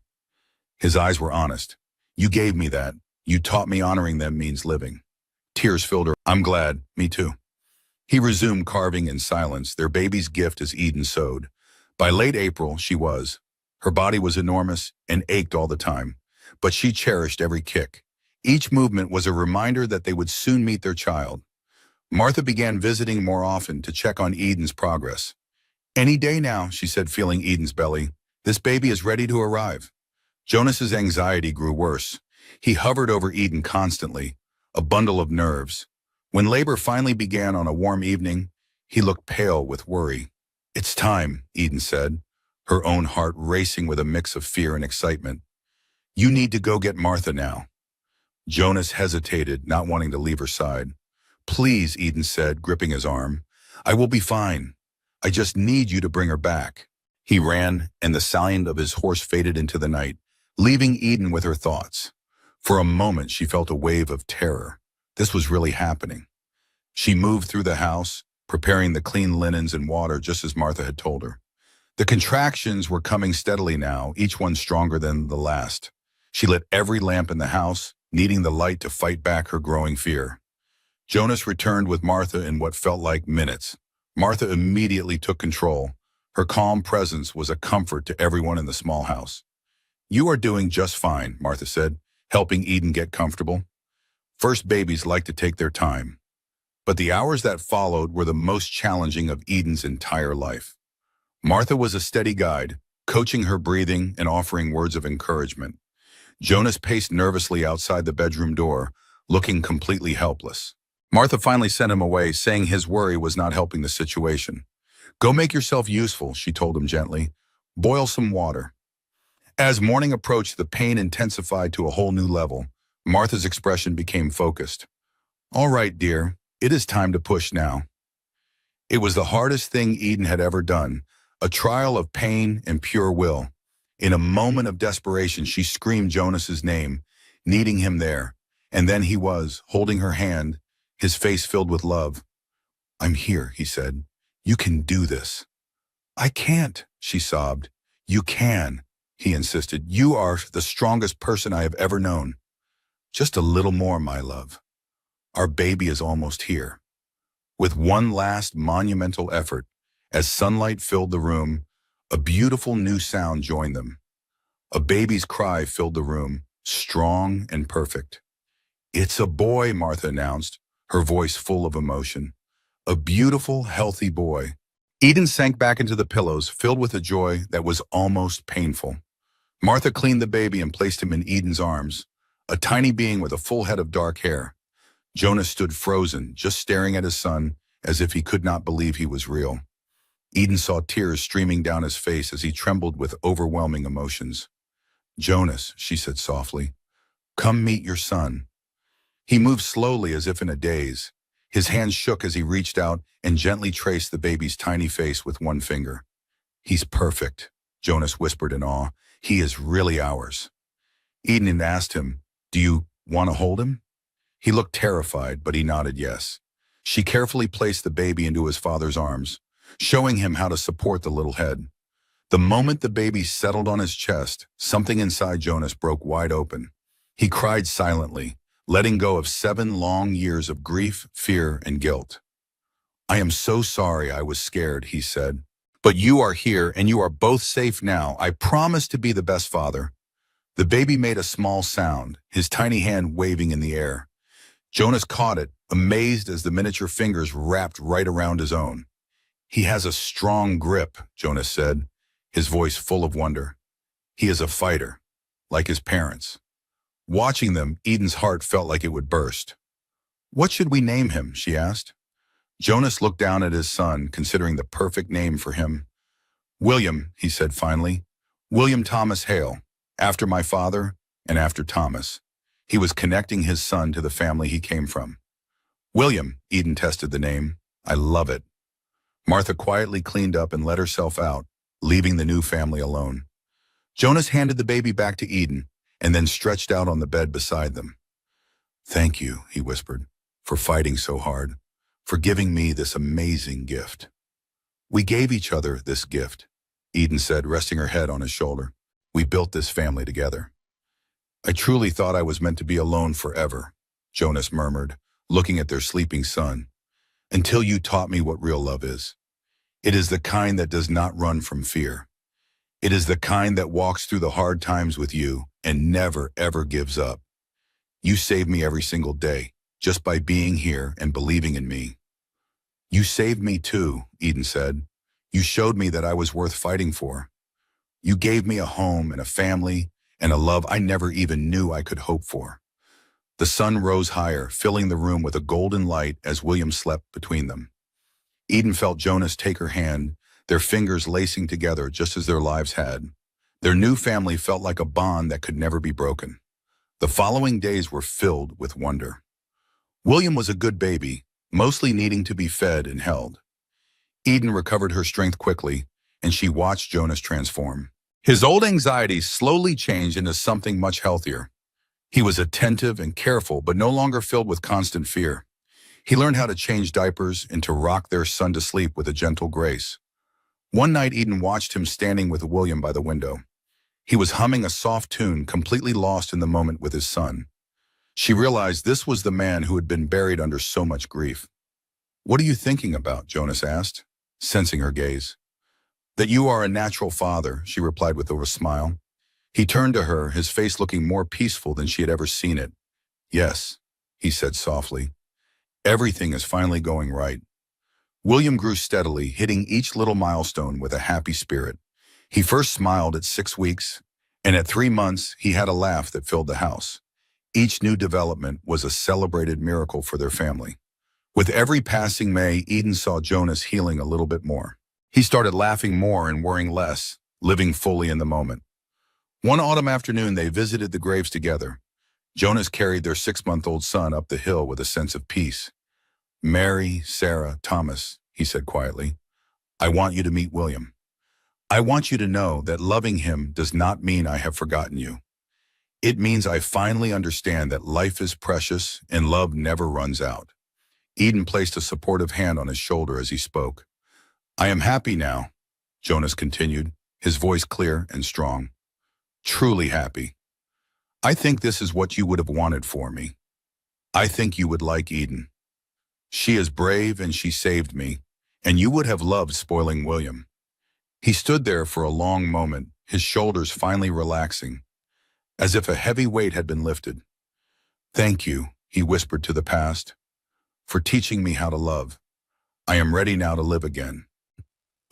His eyes were honest. You gave me that. You taught me honoring them means living. Tears filled her. I'm glad. Me too. He resumed carving in silence, their baby's gift as Eden sewed. By late April, she was. Her body was enormous and ached all the time, but she cherished every kick. Each movement was a reminder that they would soon meet their child. Martha began visiting more often to check on Eden's progress. Any day now, she said, feeling Eden's belly. This baby is ready to arrive. Jonas's anxiety grew worse. He hovered over Eden constantly, a bundle of nerves. When labor finally began on a warm evening, he looked pale with worry. It's time, Eden said, her own heart racing with a mix of fear and excitement. You need to go get Martha now. Jonas hesitated, not wanting to leave her side. Please, Eden said, gripping his arm. I will be fine. I just need you to bring her back. He ran, and the sound of his horse faded into the night, leaving Eden with her thoughts. For a moment, she felt a wave of terror. This was really happening. She moved through the house, preparing the clean linens and water just as Martha had told her. The contractions were coming steadily now, each one stronger than the last. She lit every lamp in the house, needing the light to fight back her growing fear. Jonas returned with Martha in what felt like minutes. Martha immediately took control. Her calm presence was a comfort to everyone in the small house. You are doing just fine, Martha said, helping Eden get comfortable. First babies like to take their time. But the hours that followed were the most challenging of Eden's entire life. Martha was a steady guide, coaching her breathing and offering words of encouragement. Jonas paced nervously outside the bedroom door, looking completely helpless. Martha finally sent him away, saying his worry was not helping the situation. Go make yourself useful, she told him gently. Boil some water. As morning approached, the pain intensified to a whole new level. Martha's expression became focused. All right, dear, it is time to push now. It was the hardest thing Eden had ever done, a trial of pain and pure will. In a moment of desperation, she screamed Jonas's name, needing him there. And then he was, holding her hand, his face filled with love. I'm here, he said. You can do this. I can't, she sobbed. You can, he insisted. You are the strongest person I have ever known. Just a little more, my love. Our baby is almost here. With one last monumental effort, as sunlight filled the room, a beautiful new sound joined them. A baby's cry filled the room, strong and perfect. It's a boy, Martha announced, her voice full of emotion. A beautiful, healthy boy. Eden sank back into the pillows, filled with a joy that was almost painful. Martha cleaned the baby and placed him in Eden's arms, a tiny being with a full head of dark hair. Jonas stood frozen, just staring at his son as if he could not believe he was real. Eden saw tears streaming down his face as he trembled with overwhelming emotions. Jonas, she said softly, come meet your son. He moved slowly as if in a daze. His hands shook as he reached out and gently traced the baby's tiny face with one finger. He's perfect, Jonas whispered in awe. He is really ours. Eden asked him, do you want to hold him? He looked terrified, but he nodded yes. She carefully placed the baby into his father's arms, showing him how to support the little head. The moment the baby settled on his chest, something inside Jonas broke wide open. He cried silently, letting go of 7 long years of grief, fear, and guilt. I am so sorry I was scared, he said. But you are here and you are both safe now. I promise to be the best father. The baby made a small sound, his tiny hand waving in the air. Jonas caught it, amazed as the miniature fingers wrapped right around his own. He has a strong grip, Jonas said, his voice full of wonder. He is a fighter, like his parents. Watching them, Eden's heart felt like it would burst. What should we name him, she asked. Jonas looked down at his son, considering the perfect name for him. William, he said finally. William Thomas Hale, after my father and after Thomas. He was connecting his son to the family he came from. William, Eden tested the name. I love it. Martha quietly cleaned up and let herself out, leaving the new family alone. Jonas handed the baby back to Eden and then stretched out on the bed beside them. Thank you, he whispered, for fighting so hard, for giving me this amazing gift. We gave each other this gift, Eden said, resting her head on his shoulder. We built this family together. I truly thought I was meant to be alone forever, Jonas murmured, looking at their sleeping son. Until you taught me what real love is. It is the kind that does not run from fear. It is the kind that walks through the hard times with you and never, ever gives up. You save me every single day, just by being here and believing in me. You saved me too, Eden said. You showed me that I was worth fighting for. You gave me a home and a family and a love I never even knew I could hope for. The sun rose higher, filling the room with a golden light as William slept between them. Eden felt Jonas take her hand, their fingers lacing together just as their lives had. Their new family felt like a bond that could never be broken. The following days were filled with wonder. William was a good baby, mostly needing to be fed and held. Eden recovered her strength quickly, and she watched Jonas transform. His old anxieties slowly changed into something much healthier. He was attentive and careful, but no longer filled with constant fear. He learned how to change diapers and to rock their son to sleep with a gentle grace. One night, Eden watched him standing with William by the window. He was humming a soft tune, completely lost in the moment with his son. She realized this was the man who had been buried under so much grief. "What are you thinking about?" Jonas asked, sensing her gaze. "That you are a natural father," she replied with a smile. He turned to her, his face looking more peaceful than she had ever seen it. "Yes," he said softly. "Everything is finally going right." William grew steadily, hitting each little milestone with a happy spirit. He first smiled at 6 weeks, and at 3 months, he had a laugh that filled the house. Each new development was a celebrated miracle for their family. With every passing May, Eden saw Jonas healing a little bit more. He started laughing more and worrying less, living fully in the moment. One autumn afternoon, they visited the graves together. Jonas carried their 6-month-old son up the hill with a sense of peace. "Mary, Sarah, Thomas," he said quietly, "I want you to meet William. I want you to know that loving him does not mean I have forgotten you. It means I finally understand that life is precious and love never runs out." Eden placed a supportive hand on his shoulder as he spoke. "I am happy now," Jonas continued, his voice clear and strong. "Truly happy. I think this is what you would have wanted for me. I think you would like Eden. She is brave and she saved me, and you would have loved spoiling William." He stood there for a long moment, his shoulders finally relaxing, as if a heavy weight had been lifted. "Thank you," he whispered to the past, "for teaching me how to love. I am ready now to live again."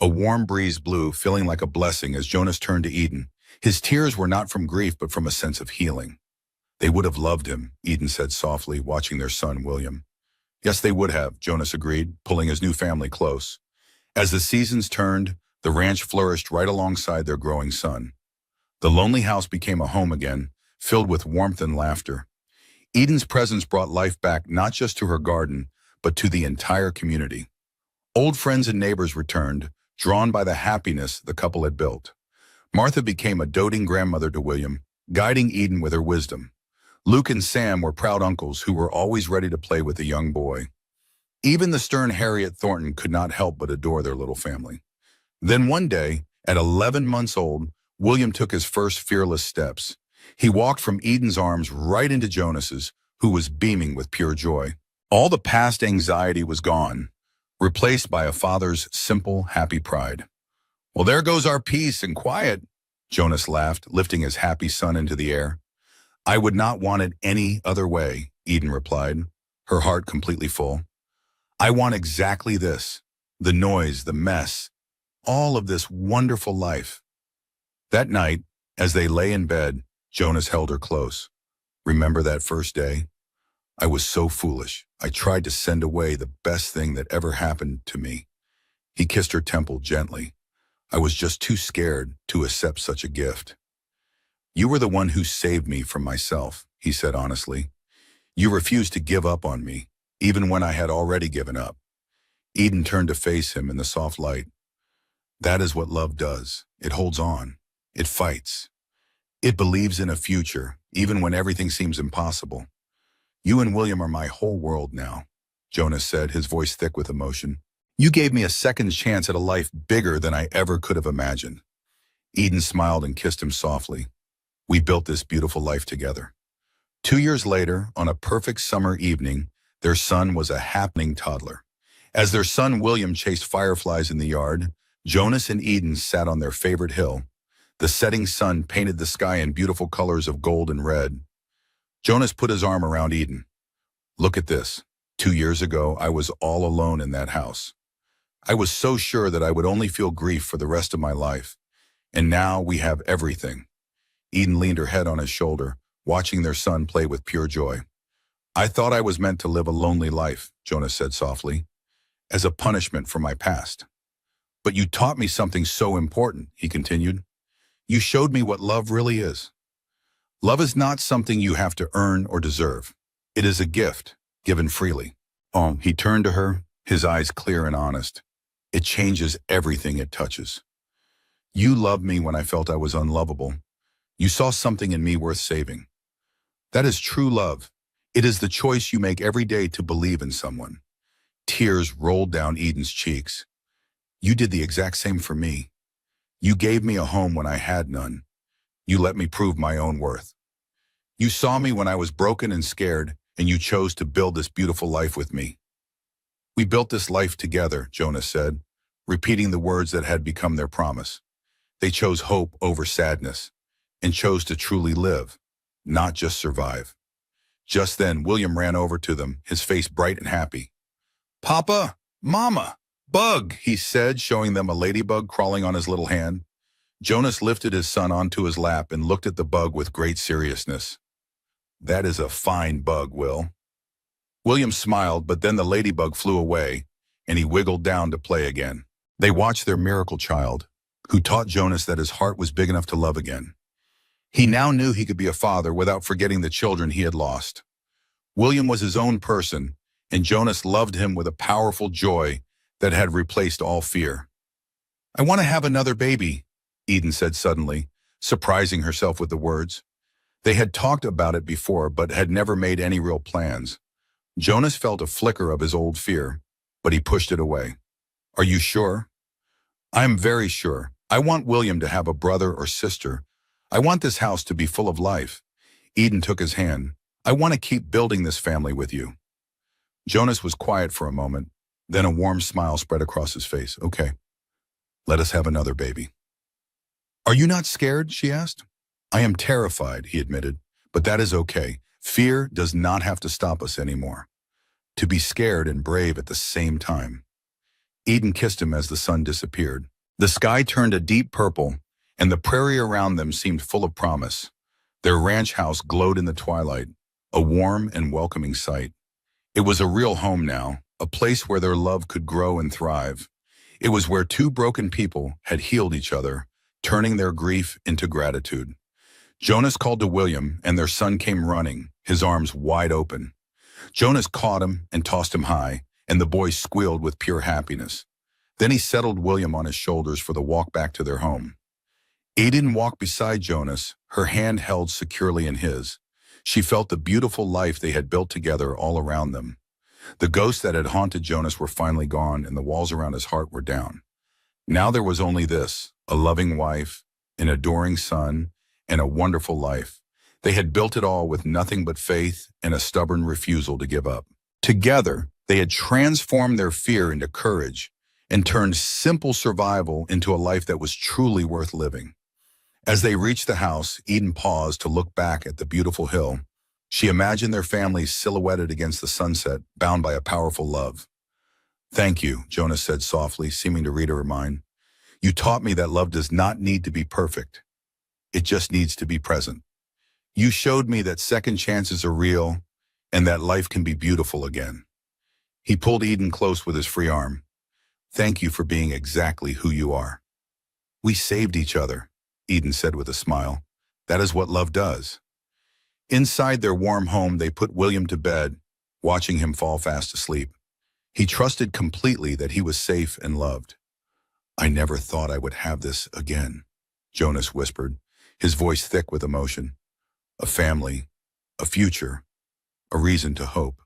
A warm breeze blew, feeling like a blessing as Jonas turned to Eden. His tears were not from grief, but from a sense of healing. "They would have loved him," Eden said softly, watching their son, William. "Yes, they would have," Jonas agreed, pulling his new family close. As the seasons turned, the ranch flourished right alongside their growing son. The lonely house became a home again, filled with warmth and laughter. Eden's presence brought life back not just to her garden, but to the entire community. Old friends and neighbors returned, drawn by the happiness the couple had built. Martha became a doting grandmother to William, guiding Eden with her wisdom. Luke and Sam were proud uncles who were always ready to play with the young boy. Even the stern Harriet Thornton could not help but adore their little family. Then one day, at 11 months old, William took his first fearless steps. He walked from Eden's arms right into Jonas's, who was beaming with pure joy. All the past anxiety was gone, replaced by a father's simple, happy pride. "Well, there goes our peace and quiet," Jonas laughed, lifting his happy son into the air. "I would not want it any other way," Eden replied, her heart completely full. "I want exactly this, the noise, the mess, all of this wonderful life." That night, as they lay in bed, Jonas held her close. "Remember that first day? I was so foolish. I tried to send away the best thing that ever happened to me." He kissed her temple gently. "I was just too scared to accept such a gift." "You were the one who saved me from myself," he said honestly. "You refused to give up on me, even when I had already given up." Eden turned to face him in the soft light. "That is what love does. It holds on. It fights. It believes in a future, even when everything seems impossible. You and William are my whole world now," Jonas said, his voice thick with emotion. "You gave me a second chance at a life bigger than I ever could have imagined." Eden smiled and kissed him softly. We built this beautiful life together. 2 years later, on a perfect summer evening, their son was a happening toddler. As their son William chased fireflies in the yard, Jonas and Eden sat on their favorite hill. The setting sun painted the sky in beautiful colors of gold and red. Jonas put his arm around Eden. Look at this. 2 years ago, I was all alone in that house. I was so sure that I would only feel grief for the rest of my life. And now we have everything. Eden leaned her head on his shoulder, watching their son play with pure joy. I thought I was meant to live a lonely life, Jonas said softly, as a punishment for my past. But you taught me something so important, he continued. You showed me what love really is. Love is not something you have to earn or deserve. It is a gift, given freely. Oh, he turned to her, his eyes clear and honest. It changes everything it touches. You loved me when I felt I was unlovable. You saw something in me worth saving. That is true love. It is the choice you make every day to believe in someone. Tears rolled down Eden's cheeks. You did the exact same for me. You gave me a home when I had none. You let me prove my own worth. You saw me when I was broken and scared, and you chose to build this beautiful life with me. We built this life together, Jonas said, repeating the words that had become their promise. They chose hope over sadness, and chose to truly live, not just survive. Just then, William ran over to them, his face bright and happy. Papa, Mama, Bug, he said, showing them a ladybug crawling on his little hand. Jonas lifted his son onto his lap and looked at the bug with great seriousness. That is a fine bug, Will. William smiled, but then the ladybug flew away, and he wiggled down to play again. They watched their miracle child, who taught Jonas that his heart was big enough to love again. He now knew he could be a father without forgetting the children he had lost. William was his own person, and Jonas loved him with a powerful joy that had replaced all fear. I want to have another baby, Eden said suddenly, surprising herself with the words. They had talked about it before, but had never made any real plans. Jonas felt a flicker of his old fear, but he pushed it away. Are you sure? I am very sure. I want William to have a brother or sister. I want this house to be full of life. Eden took his hand. I want to keep building this family with you. Jonas was quiet for a moment. Then a warm smile spread across his face. Okay, let us have another baby. Are you not scared? She asked. I am terrified, he admitted, but that is okay. Fear does not have to stop us anymore. To be scared and brave at the same time. Eden kissed him as the sun disappeared. The sky turned a deep purple, and the prairie around them seemed full of promise. Their ranch house glowed in the twilight, a warm and welcoming sight. It was a real home now, a place where their love could grow and thrive. It was where two broken people had healed each other, turning their grief into gratitude. Jonas called to William, and their son came running, his arms wide open. Jonas caught him and tossed him high, and the boy squealed with pure happiness. Then he settled William on his shoulders for the walk back to their home. Eden walked beside Jonas, her hand held securely in his. She felt the beautiful life they had built together all around them. The ghosts that had haunted Jonas were finally gone, and the walls around his heart were down. Now there was only this, a loving wife, an adoring son, and a wonderful life. They had built it all with nothing but faith and a stubborn refusal to give up. Together, they had transformed their fear into courage and turned simple survival into a life that was truly worth living. As they reached the house, Eden paused to look back at the beautiful hill. She imagined their family silhouetted against the sunset, bound by a powerful love. Thank you, Jonas said softly, seeming to read her mind. You taught me that love does not need to be perfect. It just needs to be present. You showed me that second chances are real and that life can be beautiful again. He pulled Eden close with his free arm. Thank you for being exactly who you are. We saved each other, Eden said with a smile. That is what love does. Inside their warm home, they put William to bed, watching him fall fast asleep. He trusted completely that he was safe and loved. I never thought I would have this again, Jonas whispered, his voice thick with emotion. A family, a future, a reason to hope.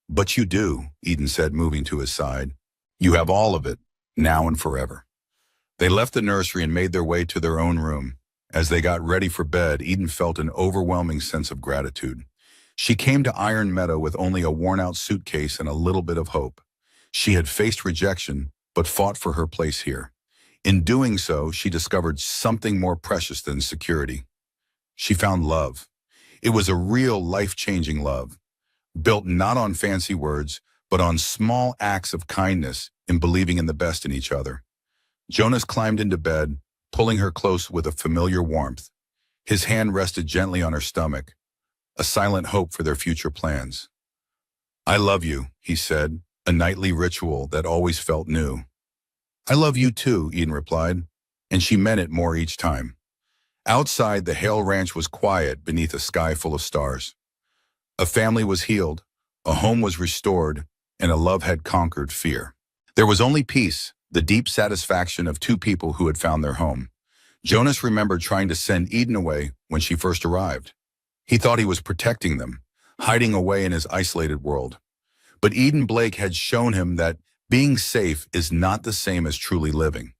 But you do, Eden said, moving to his side. You have all of it, now and forever. They left the nursery and made their way to their own room. As they got ready for bed, Eden felt an overwhelming sense of gratitude. She came to Iron Meadow with only a worn-out suitcase and a little bit of hope. She had faced rejection, but fought for her place here. In doing so, she discovered something more precious than security. She found love. It was a real life-changing love, built not on fancy words, but on small acts of kindness and believing in the best in each other. Jonas climbed into bed, pulling her close with a familiar warmth. His hand rested gently on her stomach, a silent hope for their future plans. "I love you," he said, a nightly ritual that always felt new. "I love you too," Eden replied, and she meant it more each time. Outside, the Hale Ranch was quiet beneath a sky full of stars. A family was healed, a home was restored, and a love had conquered fear. There was only peace, the deep satisfaction of two people who had found their home. Jonas remembered trying to send Eden away when she first arrived. He thought he was protecting them, hiding away in his isolated world. But Eden Blake had shown him that being safe is not the same as truly living.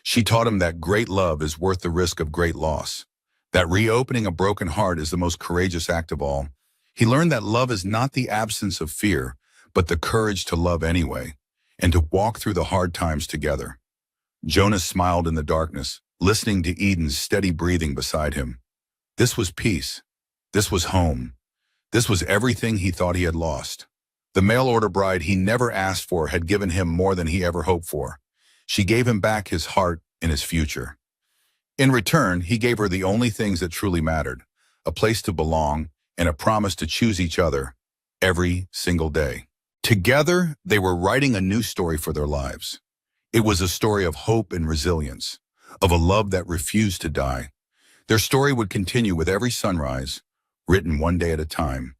She taught him that great love is worth the risk of great loss, that reopening a broken heart is the most courageous act of all. He learned that love is not the absence of fear, but the courage to love anyway, and to walk through the hard times together. Jonas smiled in the darkness, listening to Eden's steady breathing beside him. This was peace. This was home. This was everything he thought he had lost. The mail-order bride he never asked for had given him more than he ever hoped for. She gave him back his heart and his future. In return, he gave her the only things that truly mattered, a place to belong and a promise to choose each other every single day. Together, they were writing a new story for their lives. It was a story of hope and resilience, of a love that refused to die. Their story would continue with every sunrise, written one day at a time.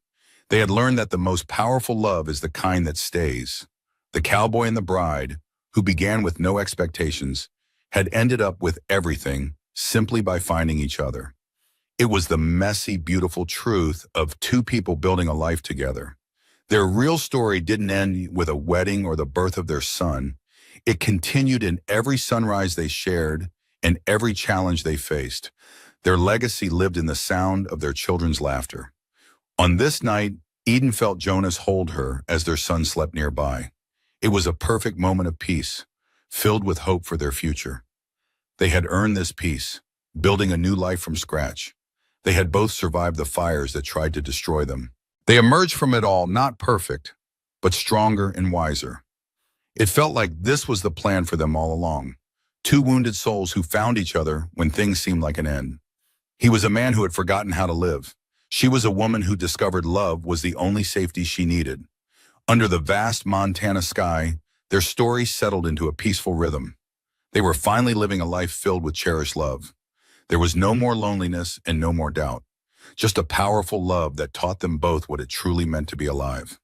They had learned that the most powerful love is the kind that stays. The cowboy and the bride, who began with no expectations, had ended up with everything simply by finding each other. It was the messy, beautiful truth of two people building a life together. Their real story didn't end with a wedding or the birth of their son. It continued in every sunrise they shared and every challenge they faced. Their legacy lived in the sound of their children's laughter. On this night, Eden felt Jonas hold her as their son slept nearby. It was a perfect moment of peace, filled with hope for their future. They had earned this peace, building a new life from scratch. They had both survived the fires that tried to destroy them. They emerged from it all not perfect, but stronger and wiser. It felt like this was the plan for them all along. Two wounded souls who found each other when things seemed like an end. He was a man who had forgotten how to live. She was a woman who discovered love was the only safety she needed. Under the vast Montana sky, their story settled into a peaceful rhythm. They were finally living a life filled with cherished love. There was no more loneliness and no more doubt. Just a powerful love that taught them both what it truly meant to be alive.